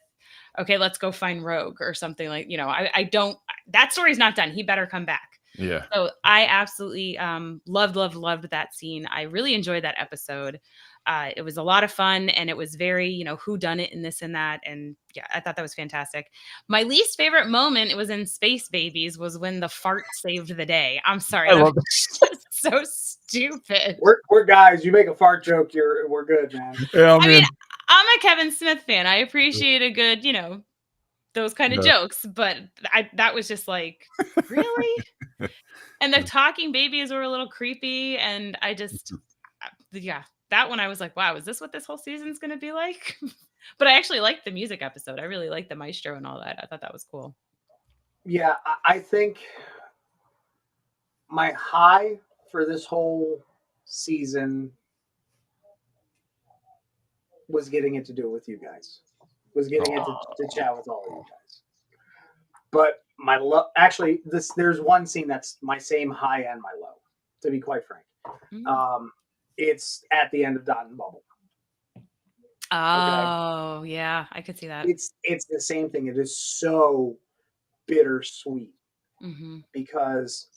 okay, let's go find Rogue or something like, I don't, that story's not done. He better come back. Yeah. So I absolutely loved that scene. I really enjoyed that episode. It was a lot of fun, and it was very, who done it and this and that. And yeah, I thought that was fantastic. My least favorite moment, it was in Space Babies, was when the fart saved the day. I'm sorry. I That love was just so stupid. We're guys. You make a fart joke, we're good, man. Yeah, I mean, I'm a Kevin Smith fan. I appreciate a good, those kind of Yeah. jokes, but that was just like, really? And the talking babies were a little creepy, and I just, yeah, that one I was like, wow, is this what this whole season's going to be like? But I actually liked the music episode. I really liked the maestro and all that. I thought that was cool. Yeah, I think my high for this whole season was getting it to do it with you guys. Was getting it to chat with all of you guys. But my actually, there's one scene that's my same high and my low, to be quite frank. Mm. It's at the end of Dot and Bubble. Oh, okay. Yeah, I could see that. It's the same thing. It is so bittersweet because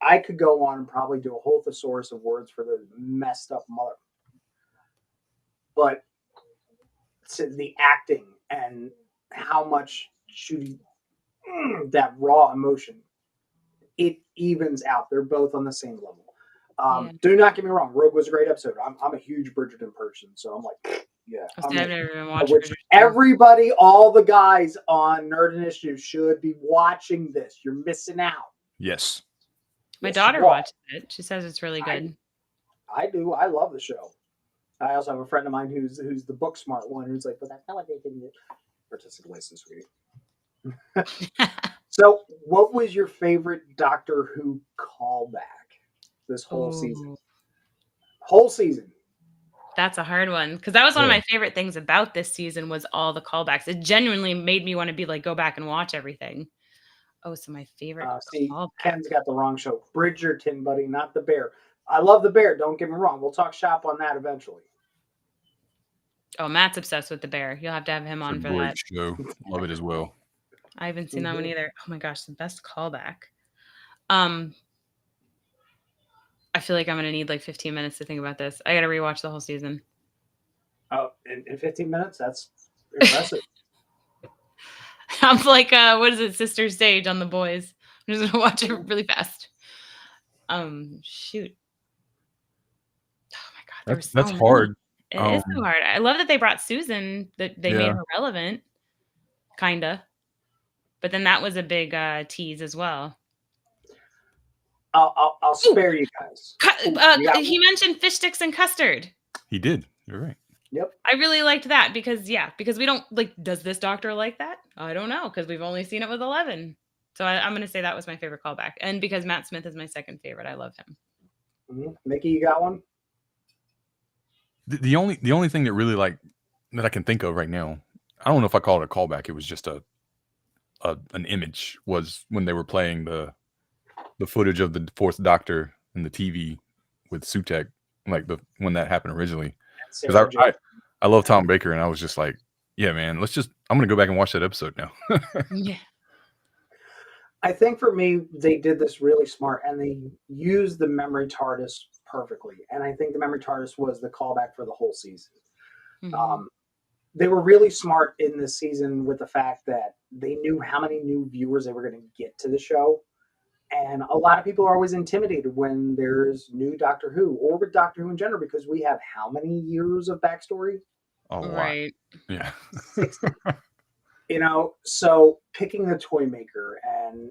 I could go on and probably do a whole thesaurus of words for the messed up mother, but the acting and how much that raw emotion, it evens out. They're both on the same level. Do not get me wrong. Rogue was a great episode. I'm a huge Bridgerton person, so I'm like, yeah. I've never even watched Bridgerton. Everybody, all the guys on Nerd Initiative should be watching this. You're missing out. Yes. My daughter watched it. She says it's really good. I do. I love the show. I also have a friend of mine who's the book smart one who's like, but that's not what they did. Artistic license, sweetie. So, what was your favorite Doctor Who callback this whole season? Whole season. That's a hard one, because that was one of my favorite things about this season was all the callbacks. It genuinely made me want to be like, go back and watch everything. Oh, so my favorite callback. Ken's got the wrong show. Bridgerton, buddy, not the Bear. I love the Bear. Don't get me wrong. We'll talk shop on that eventually. Oh, Matt's obsessed with the Bear. You'll have to have him on for that. Show. Love it as well. I haven't seen that one either. Oh my gosh, the best callback. I feel like I'm going to need like 15 minutes to think about this. I got to rewatch the whole season. Oh, in 15 minutes? That's impressive. I'm like, what is it? Sister Stage on The Boys. I'm just going to watch it really fast. Shoot. Oh my God. That's hard. It is so hard. I love that they brought Susan, that they made her relevant. Kinda. But then that was a big tease as well. I'll spare you guys. He mentioned fish sticks and custard. He did. You're right. Yep. I really liked that because we don't like. Does this Doctor like that? I don't know, because we've only seen it with 11. So I'm going to say that was my favorite callback, and because Matt Smith is my second favorite, I love him. Mm-hmm. Mickey, you got one? The only thing that really that I can think of right now, I don't know if I call it a callback. It was just an image, was when they were playing the footage of the Fourth Doctor in the TV with Sutek, like when that happened originally. Because I love Tom Baker, and I was just like, yeah, man, I'm gonna go back and watch that episode now. Yeah. I think for me, they did this really smart, and they used the memory TARDIS perfectly. And I think the memory TARDIS was the callback for the whole season. Mm-hmm. They were really smart in this season with the fact that they knew how many new viewers they were going to get to the show. And a lot of people are always intimidated when there's new Doctor Who, or with Doctor Who in general, because we have how many years of backstory? Right. Yeah. 60. So picking the toy maker, and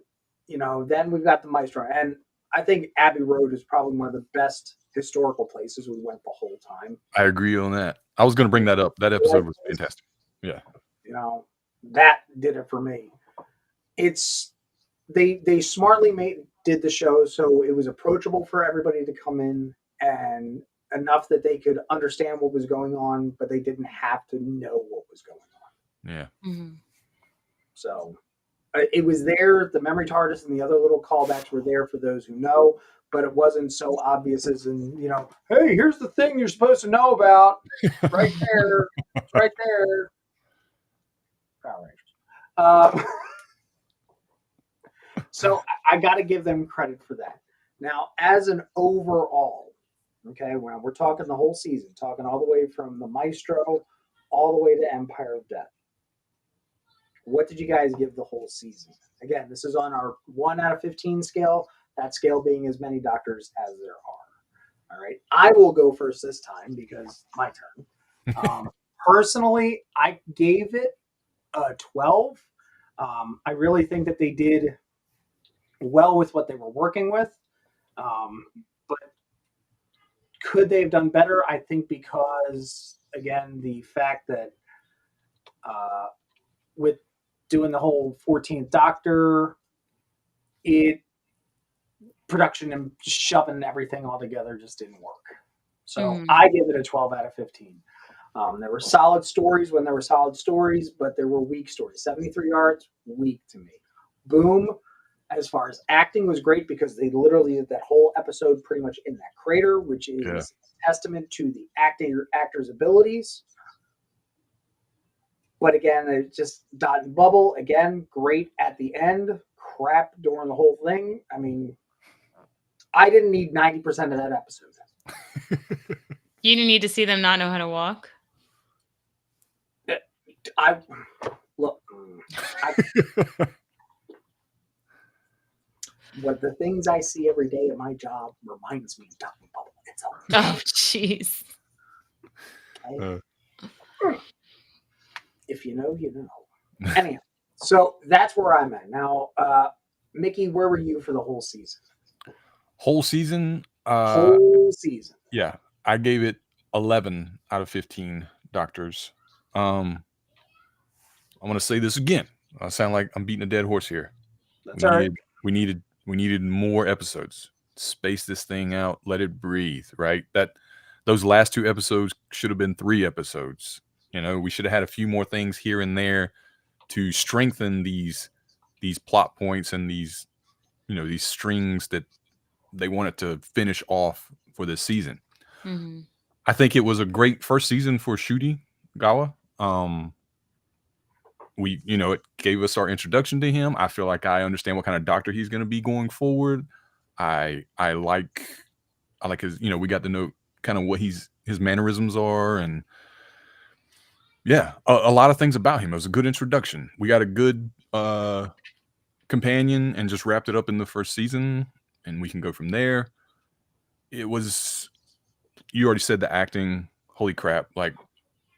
then we've got the Maestro, and I think Abbey Road is probably one of the best historical places we went the whole time. I agree on that. I was going to bring that up. That episode was fantastic. Yeah. That did it for me. They smartly did the show so it was approachable for everybody to come in, and enough that they could understand what was going on, but they didn't have to know what was going on. Yeah. Mm-hmm. So it was there. The memory TARDIS and the other little callbacks were there for those who know, but it wasn't so obvious as in, hey, here's the thing you're supposed to know about. Right there. Right there. Power Rangers. So I got to give them credit for that. Now, as an overall, okay, when we're talking the whole season, talking all the way from the Maestro all the way to Empire of Death, what did you guys give the whole season? Again, this is on our 1 out of 15 scale, that scale being as many doctors as there are. All right. I will go first this time because my turn. Personally, I gave it a 12. I really think that they did well with what they were working with. But could they have done better? I think because, again, the fact that with doing the whole 14th Doctor, production and shoving everything all together just didn't work. So I give it a 12 out of 15. There were solid stories when there were solid stories, but there were weak stories. 73 yards, weak to me. Boom, as far as acting, was great because they literally did that whole episode pretty much in that crater, which is a testament to the actor's abilities. But again, it's just dot and bubble. Again, great at the end. Crap during the whole thing. I mean, I didn't need 90% of that episode. You didn't need to see them not know how to walk? What the things I see every day at my job reminds me of dot and bubble. It's oh, jeez. Okay? If you know, you know. Anyhow, so that's where I'm at. Now, Mickey, where were you for the whole season? Whole season? Whole season. Yeah, I gave it 11 out of 15 doctors. I want to say this again. I sound like I'm beating a dead horse here. That's all right. We needed more episodes. Space this thing out. Let it breathe. Right. Those last 2 episodes should have been 3 episodes. We should have had a few more things here and there to strengthen these plot points and these strings that they wanted to finish off for this season. Mm-hmm. I think it was a great first season for Ncuti Gatwa. It gave us our introduction to him. I feel like I understand what kind of doctor he's going to be going forward. I like his, we got to know kind of what his mannerisms are, and a lot of things about him. It was a good introduction. We got a good companion and just wrapped it up in the first season, and we can go from there. It was, you already said the acting, holy crap, like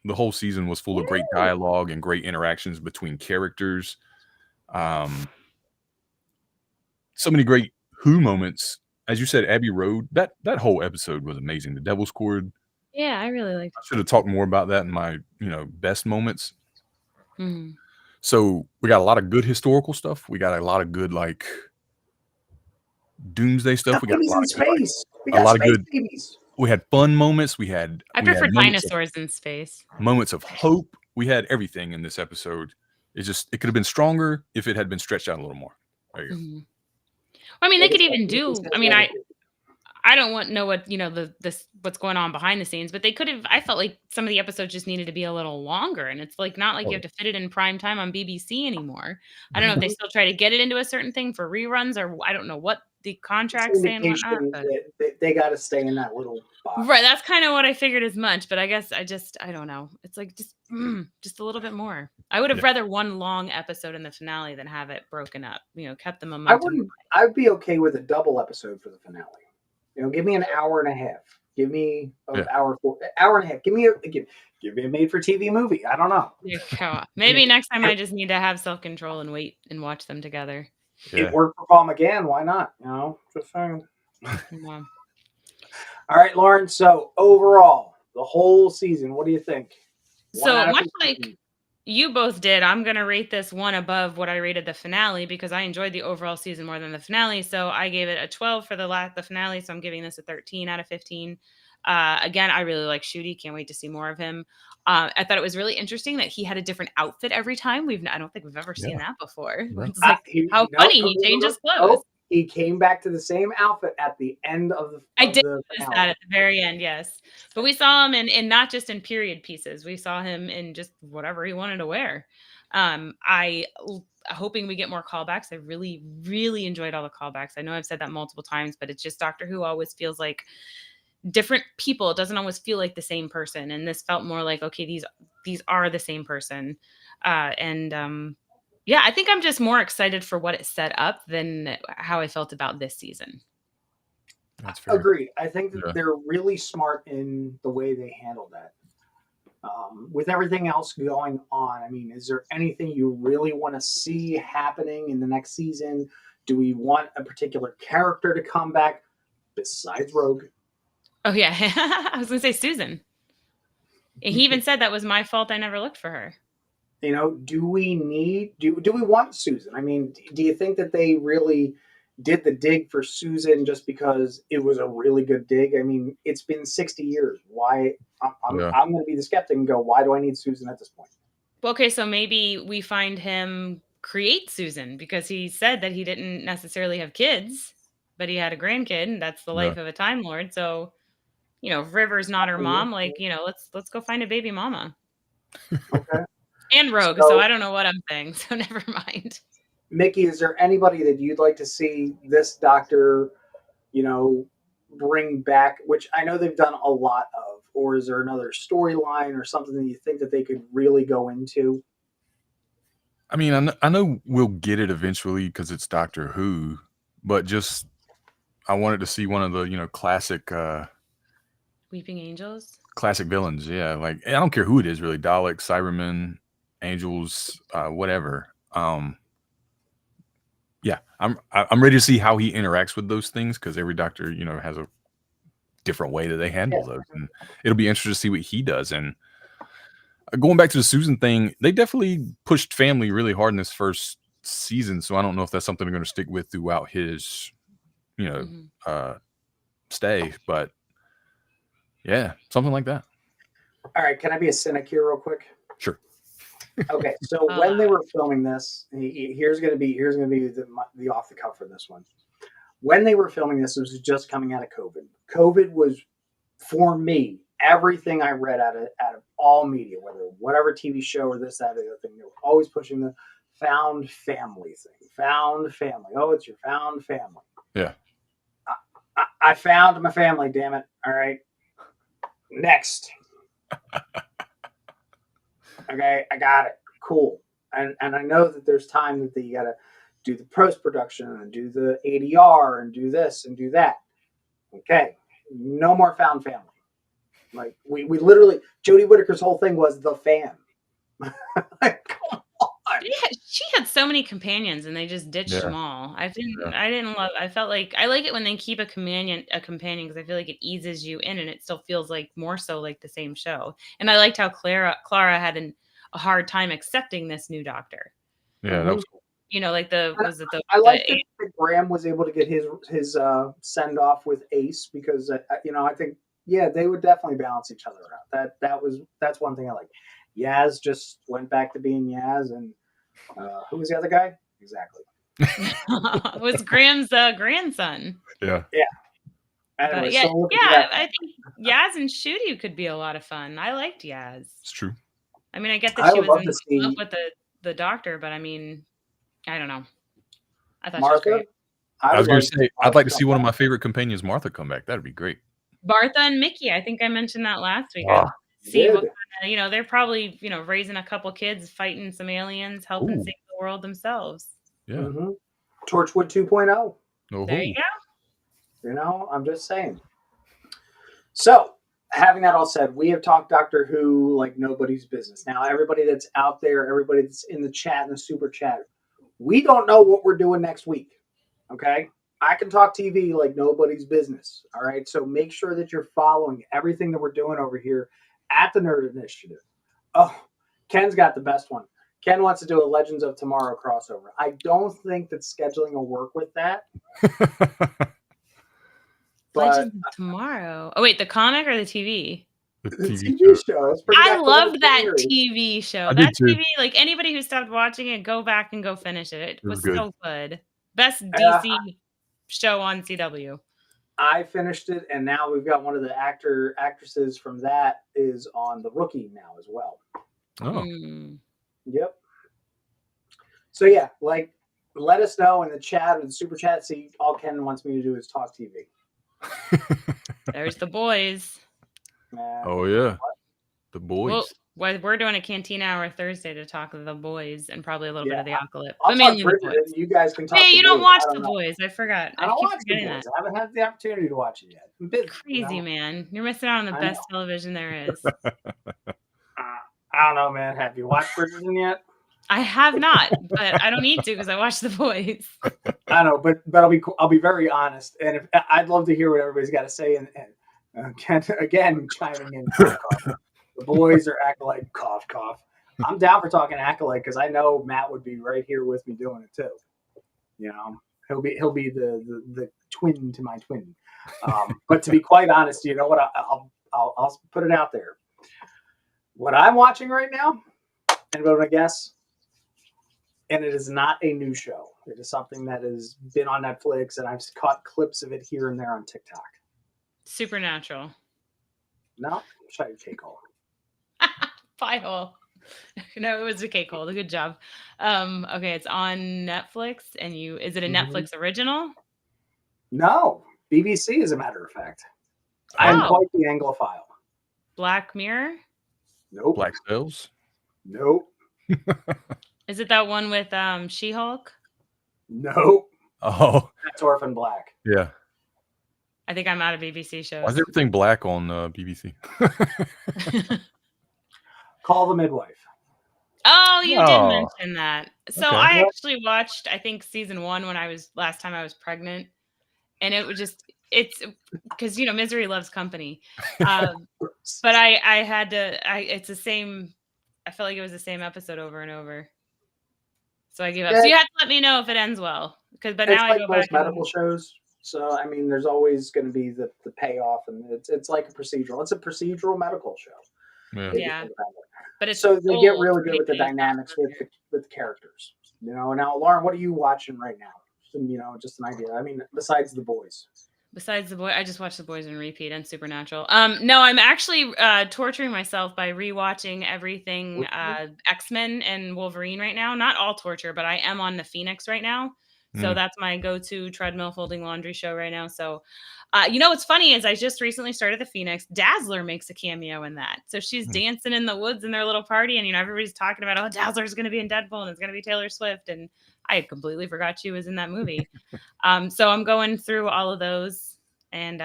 the whole season was full of great dialogue and great interactions between characters. So many great Who moments. As you said, Abbey Road, that whole episode was amazing. The Devil's Cord. Yeah, I really liked it. I should have talked more about that in my, best moments. Mm-hmm. So we got a lot of good historical stuff. We got a lot of good, like, doomsday stuff. We got a lot of good babies. We had fun moments. I prefer dinosaurs in space. Moments of hope. We had everything in this episode. It could have been stronger if it had been stretched out a little more. There you go. Mm-hmm. Well, I mean, they could even do. I mean, I don't want to know what what's going on behind the scenes, but they could have. I felt like some of the episodes just needed to be a little longer, and it's like not like you have to fit it in prime time on BBC anymore. I don't know if they still try to get it into a certain thing for reruns, or I don't know what the contracts say and whatnot. But they got to stay in that little box. Right, that's kind of what I figured as much. But I guess I don't know. It's like just a little bit more. I would have rather one long episode in the finale than have it broken up. Kept the momentum. I'd be okay with a double episode for the finale. Give me an hour and a half. Give me an hour and a half. Give me a made-for-TV movie. I don't know. Maybe next time I just need to have self-control and wait and watch them together. Yeah. It worked for Paul McGann. Why not? Just saying. Yeah. All right, Lauren. So overall, the whole season, what do you think? So much like you both did, I'm going to rate this one above what I rated the finale because I enjoyed the overall season more than the finale. So I gave it a 12 for the finale. So I'm giving this a 13 out of 15. Again, I really like Ncuti. Can't wait to see more of him. I thought it was really interesting that he had a different outfit every time. I don't think we've ever seen that before. It's like how funny he changes clothes. He came back to the same outfit at the end of the. I did the notice finale. that at the very end, yes. But we saw him in not just in period pieces. We saw him in just whatever he wanted to wear. Hoping we get more callbacks. I really, really enjoyed all the callbacks. I know I've said that multiple times, but it's just Doctor Who always feels like different people. It doesn't always feel like the same person. And this felt more like, okay, these are the same person. Yeah, I think I'm just more excited for what it set up than how I felt about this season. That's fair. Agreed. I think that they're really smart in the way they handle that. With everything else going on, I mean, is there anything you really want to see happening in the next season? Do we want a particular character to come back besides Rogue? Oh, yeah. I was going to say Susan. He even said that was my fault. I never looked for her. You know, do we want Susan? I mean, do you think that they really did the dig for Susan just because it was a really good dig? I mean, it's been 60 years. Why? I'm going to be the skeptic and go, why do I need Susan at this point? Well, okay, so maybe we find him create Susan because he said that he didn't necessarily have kids, but he had a grandkid, and that's the life of a Time Lord. So, you know, if River's not her mom, like, you know, let's go find a baby mama. Okay. And Rogue, so I don't know what I'm saying, so never mind. Mickey, is there anybody that you'd like to see this Doctor, you know, bring back, which I know they've done a lot of, or is there another storyline or something that you think that they could really go into? I mean, I know we'll get it eventually because it's Doctor Who, but just I wanted to see one of the, you know, classic Weeping Angels? Classic villains, yeah. Like, I don't care who it is, really. Daleks, Cybermen, Angels, whatever. Yeah, I'm ready to see how he interacts with those things because every Doctor, you know, has a different way that they handle those, and it'll be interesting to see what he does. And going back to the Susan thing, they definitely pushed family really hard in this first season, so I don't know if that's something they're going to stick with throughout his, you know, stay. But yeah, something like that. All right, can I be a cynic here real quick? Sure. Okay, so when they were filming this, here's going to be the off the cuff for this one. When they were filming this, it was just coming out of COVID. COVID was, for me, everything I read out of all media, whatever TV show or this, that, or the other thing, they were always pushing the found family thing. Found family. Oh, it's your found family. Yeah. I found my family, damn it. All right. Next. Okay, I got it. Cool. And I know that there's time that you got to do the post-production and do the ADR and do this and do that. Okay. No more found family. Like, we literally, Jodie Whittaker's whole thing was the fam. Like, come on. She had so many companions and they just ditched them all. I felt like I like it when they keep a companion because I feel like it eases you in and it still feels like more so like the same show. And I liked how Clara had a hard time accepting this new Doctor. Yeah, that was cool. You know, like I like that Graham was able to get his send off with Ace because you know, I think they would definitely balance each other out. That's one thing I like. Yaz just went back to being Yaz, and who was the other guy? Exactly. It was Graham's grandson. Yeah. Yeah. Anyway, I think Yaz and Ncuti could be a lot of fun. I liked Yaz. It's true. I mean, I get that she was in love with the Doctor, but I mean, I don't know. I thought Martha? she was great. I was going to say, I'd like to see one of my favorite companions, Martha, come back. That'd be great. Martha and Mickey. I think I mentioned that last week. See what kind of, you know, they're probably, you know, raising a couple kids, fighting some aliens, helping save the world themselves. Yeah. Mm-hmm. Torchwood 2.0. There you go. You know, I'm just saying. So, having that all said, we have talked Doctor Who like nobody's business. Now, everybody that's out there, everybody that's in the chat, in the super chat, we don't know what we're doing next week. Okay? I can talk TV like nobody's business. All right? So make sure that you're following everything that we're doing over here at the Nerd Initiative. Oh, Ken's got the best one. Ken wants to do a Legends of Tomorrow crossover. I don't think that scheduling will work with that. Legends of Tomorrow. Oh, wait, the comic or the TV? The TV show. I loved that TV show. That TV, like anybody who stopped watching it, go back and go finish it. It was good. so good. Best DC show on CW. I finished it, and now we've got one of the actresses from that is on The Rookie now as well. Oh. Yep. So yeah, like, let us know in the chat or the super chat. See, all Ken wants me to do is talk TV. There's The Boys. Oh yeah, The Boys. Well, we're doing a Cantina Hour Thursday to talk The Boys and probably a little bit of The Apocalypse. I'll but mainly talk The Boys. You guys can talk. Hey, you don't Boys. watch The Boys. I forgot. I don't keep watch forgetting The Boys. that. I haven't had the opportunity to watch it yet. I'm busy, Crazy, man. You're missing out on the best television there is. I don't know, man. Have you watched Bridgerton yet? I have not, but I don't need to because I watch The Boys. I know, but I'll be very honest, and I'd love to hear what everybody's got to say. And again, chiming in, cough, cough. The Boys are Acolyte, cough, cough. I'm down for talking Acolyte because I know Matt would be right here with me doing it too. You know, he'll be the twin to my twin. But to be quite honest, you know what? I'll put it out there. What I'm watching right now, anybody want to guess? And it is not a new show. It is something that has been on Netflix, and I've caught clips of it here and there on TikTok. Supernatural. No, shut your cake hole. Pie hole. No, it was a cake hole. Good job. Okay, it's on Netflix, and is it a Netflix original? No, BBC, as a matter of fact. I'm quite the Anglophile. Black Mirror? Nope. Black Sails? Nope. Is it that one with She-Hulk? Nope. Oh. That's Orphan Black. Yeah. I think I'm out of BBC shows. Why is everything black on BBC? Call the Midwife. Oh, you did mention that. So Okay. I actually watched, I think, season 1 last time I was pregnant. And it was it's because, misery loves company. But I had to, it's the same, I felt like it was the same episode over and over. So I gave up. So you have to let me know if it ends well. But now I go back. Medical shows. So, I mean, there's always going to be the payoff, and it's like a procedural. It's a procedural medical show. Yeah. But it's so they get really good with the dynamics with the characters. Now, Lauren, what are you watching right now? Just an idea. I mean, besides The Boys. Besides The Boys, I just watched The Boys on repeat and Supernatural. No, I'm actually torturing myself by rewatching everything X-Men and Wolverine right now. Not all torture, but I am on the Phoenix right now. So that's my go-to treadmill folding laundry show right now. So, what's funny is I just recently started the Phoenix. Dazzler makes a cameo in that. So she's dancing in the woods in their little party. And, everybody's talking about, Dazzler's going to be in Deadpool and it's going to be Taylor Swift. And I completely forgot she was in that movie. So I'm going through all of those. And,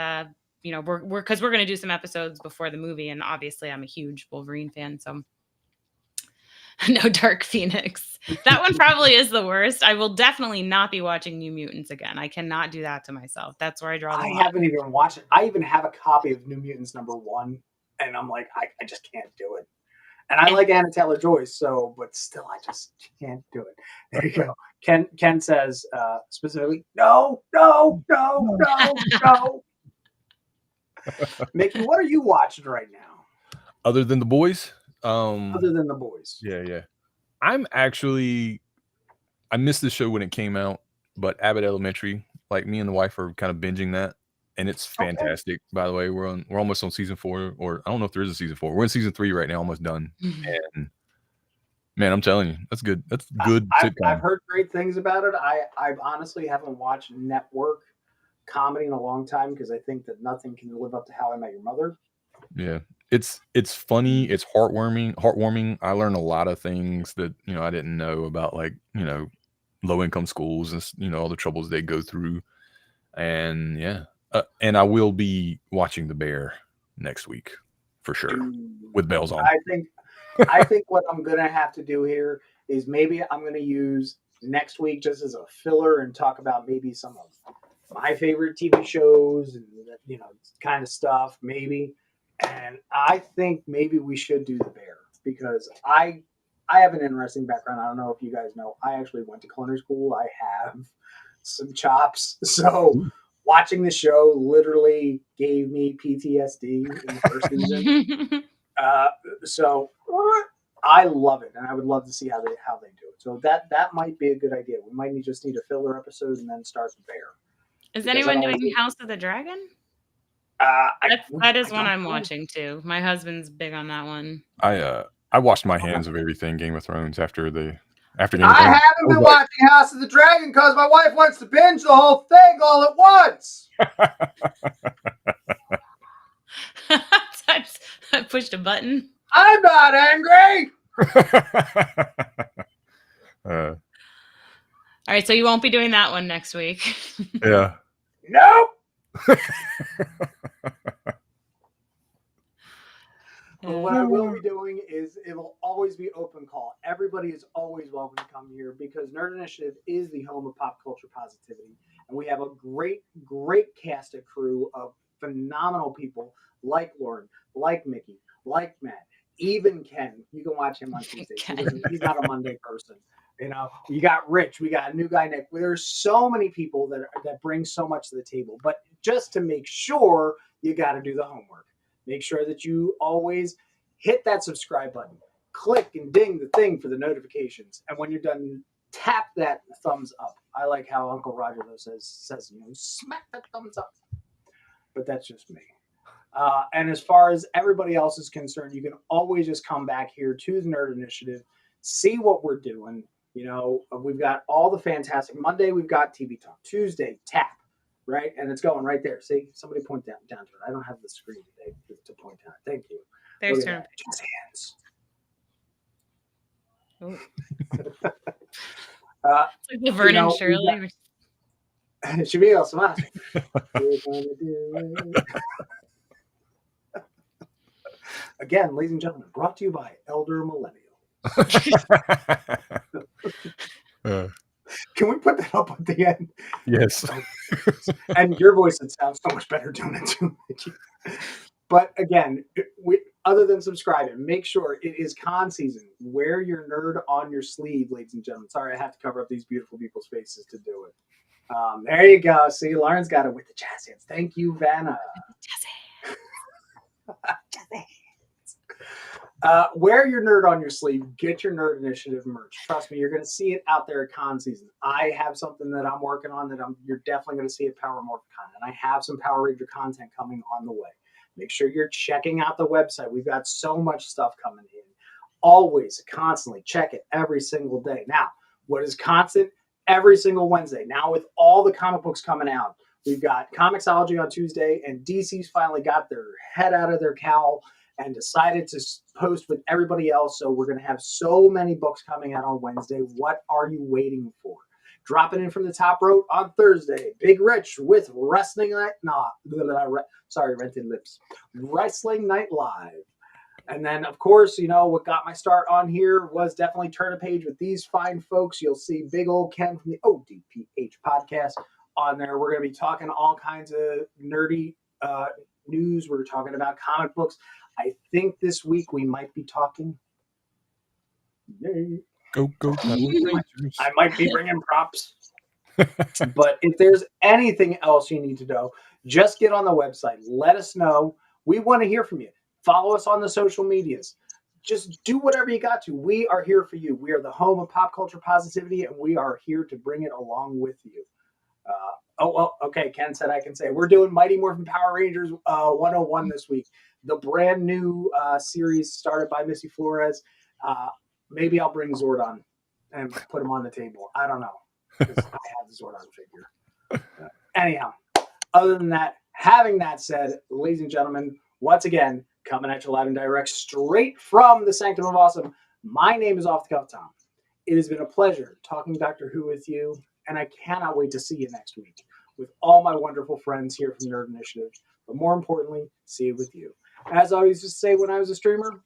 we're going to do some episodes before the movie. And obviously I'm a huge Wolverine fan. So no Dark Phoenix. That one probably is the worst. I will definitely not be watching New Mutants again. I cannot do that to myself. That's where I draw the line. I haven't even watched it. I even have a copy of New Mutants #1, and I'm like, I just can't do it. And I like Anna Taylor-Joy, but still, I just can't do it. There you go. Ken says specifically, no. Mickey, what are you watching right now? Other than The Boys? Other than The Boys. Yeah. I missed the show when it came out, but Abbott Elementary, like me and the wife are kind of binging that, and it's fantastic. By the way, we're almost on season 4, or I don't know if there is a season 4. We're in season 3 right now, almost done. And man, I'm telling you, that's good. That's good sitcom. I've heard great things about it. I honestly haven't watched network comedy in a long time because I think that nothing can live up to How I Met Your Mother. Yeah. It's funny. It's heartwarming. I learned a lot of things that, I didn't know about, like, low income schools and, all the troubles they go through. And and I will be watching The Bear next week for sure with bells on. I think what I'm going to have to do here is maybe I'm going to use next week just as a filler and talk about maybe some of my favorite TV shows and, kind of stuff, maybe. And I think maybe we should do The Bear because I have an interesting background. I don't know if you guys know. I actually went to culinary school. I have some chops. So watching the show literally gave me PTSD in the first season. So I love it, and I would love to see how they do it. So that might be a good idea. We might just need a filler episode and then start The Bear. Is anyone doing House of the Dragon? That is one I'm watching too. My husband's big on that one. I washed my hands of everything Game of Thrones after Game of Thrones. I haven't been watching House of the Dragon because my wife wants to binge the whole thing all at once. I pushed a button. I'm not angry. All right, so you won't be doing that one next week. Yeah. Nope. Well, what I will be doing is it will always be open call. Everybody is always welcome to come here because Nerd Initiative is the home of pop culture positivity. And we have a great, great cast of crew of phenomenal people like Lauren, like Mickey, like Matt, even Ken. You can watch him on Tuesdays. He's not a Monday person. You know, you got Rich, we got a new guy, Nick. There's so many people that bring so much to the table. But just to make sure, you got to do the homework. Make sure that you always hit that subscribe button, click and ding the thing for the notifications. And when you're done, tap that thumbs up. I like how Uncle Roger though says, you know, smack that thumbs up. But that's just me. And as far as everybody else is concerned, you can always just come back here to the Nerd Initiative, see what we're doing. You know, we've got all the fantastic. Monday, we've got TV Talk. Tuesday, Tap. Right, and it's going right there. See, somebody point down to it. I don't have the screen today to point down. Thank you. There's her hands. It's like the Vernon Shirley. Should be awesome. We're gonna do it. Again, ladies and gentlemen, brought to you by Elder Millennial. Can we put that up at the end? Yes. And your voice would sound so much better doing it too. But again, other than subscribing, make sure it is con season. Wear your nerd on your sleeve, ladies and gentlemen. Sorry, I have to cover up these beautiful people's faces to do it. There you go. See, Lauren's got it with the jazz hands. Thank you, Vanna. Jazz hands. Wear your nerd on your sleeve. Get your Nerd Initiative merch. Trust me, you're going to see it out there at con season. I have something that I'm working on that you're definitely going to see at Power Morphicon, and I have some Power Ranger content coming on the way. Make sure you're checking out the website. We've got so much stuff coming in. Always, constantly check it every single day. Now, what is constant? Every single Wednesday. Now, with all the comic books coming out, we've got Comixology on Tuesday, and DC's finally got their head out of their cowl and decided to post with everybody else. So we're going to have so many books coming out on Wednesday. What are you waiting for? Dropping in from the top rope on Thursday. Big Rich with Wrestling Night. Rented Lips. Wrestling Night Live. And then, of course, you know, what got my start on here was definitely Turn a Page with these fine folks. You'll see big old Ken from the ODPH podcast on there. We're going to be talking all kinds of nerdy news. We're talking about comic books. I think this week we might be talking. Yay. Go. I might be bringing props. But if there's anything else you need to know, just get on the website. Let us know. We want to hear from you. Follow us on the social medias. Just do whatever you got to. We are here for you. We are the home of pop culture positivity, and we are here to bring it along with you. Okay. Ken said I can say we're doing Mighty Morphin Power Rangers 101 this week. The brand new series started by Missy Flores. Maybe I'll bring Zordon and put him on the table. I don't know, because I have the Zordon figure. Anyhow, other than that, having that said, ladies and gentlemen, once again, coming at you live and direct straight from the Sanctum of Awesome, my name is Off the Cuff Tom. It has been a pleasure talking Doctor Who with you, and I cannot wait to see you next week with all my wonderful friends here from Nerd Initiative, but more importantly, see you with you. As I always used to say when I was a streamer,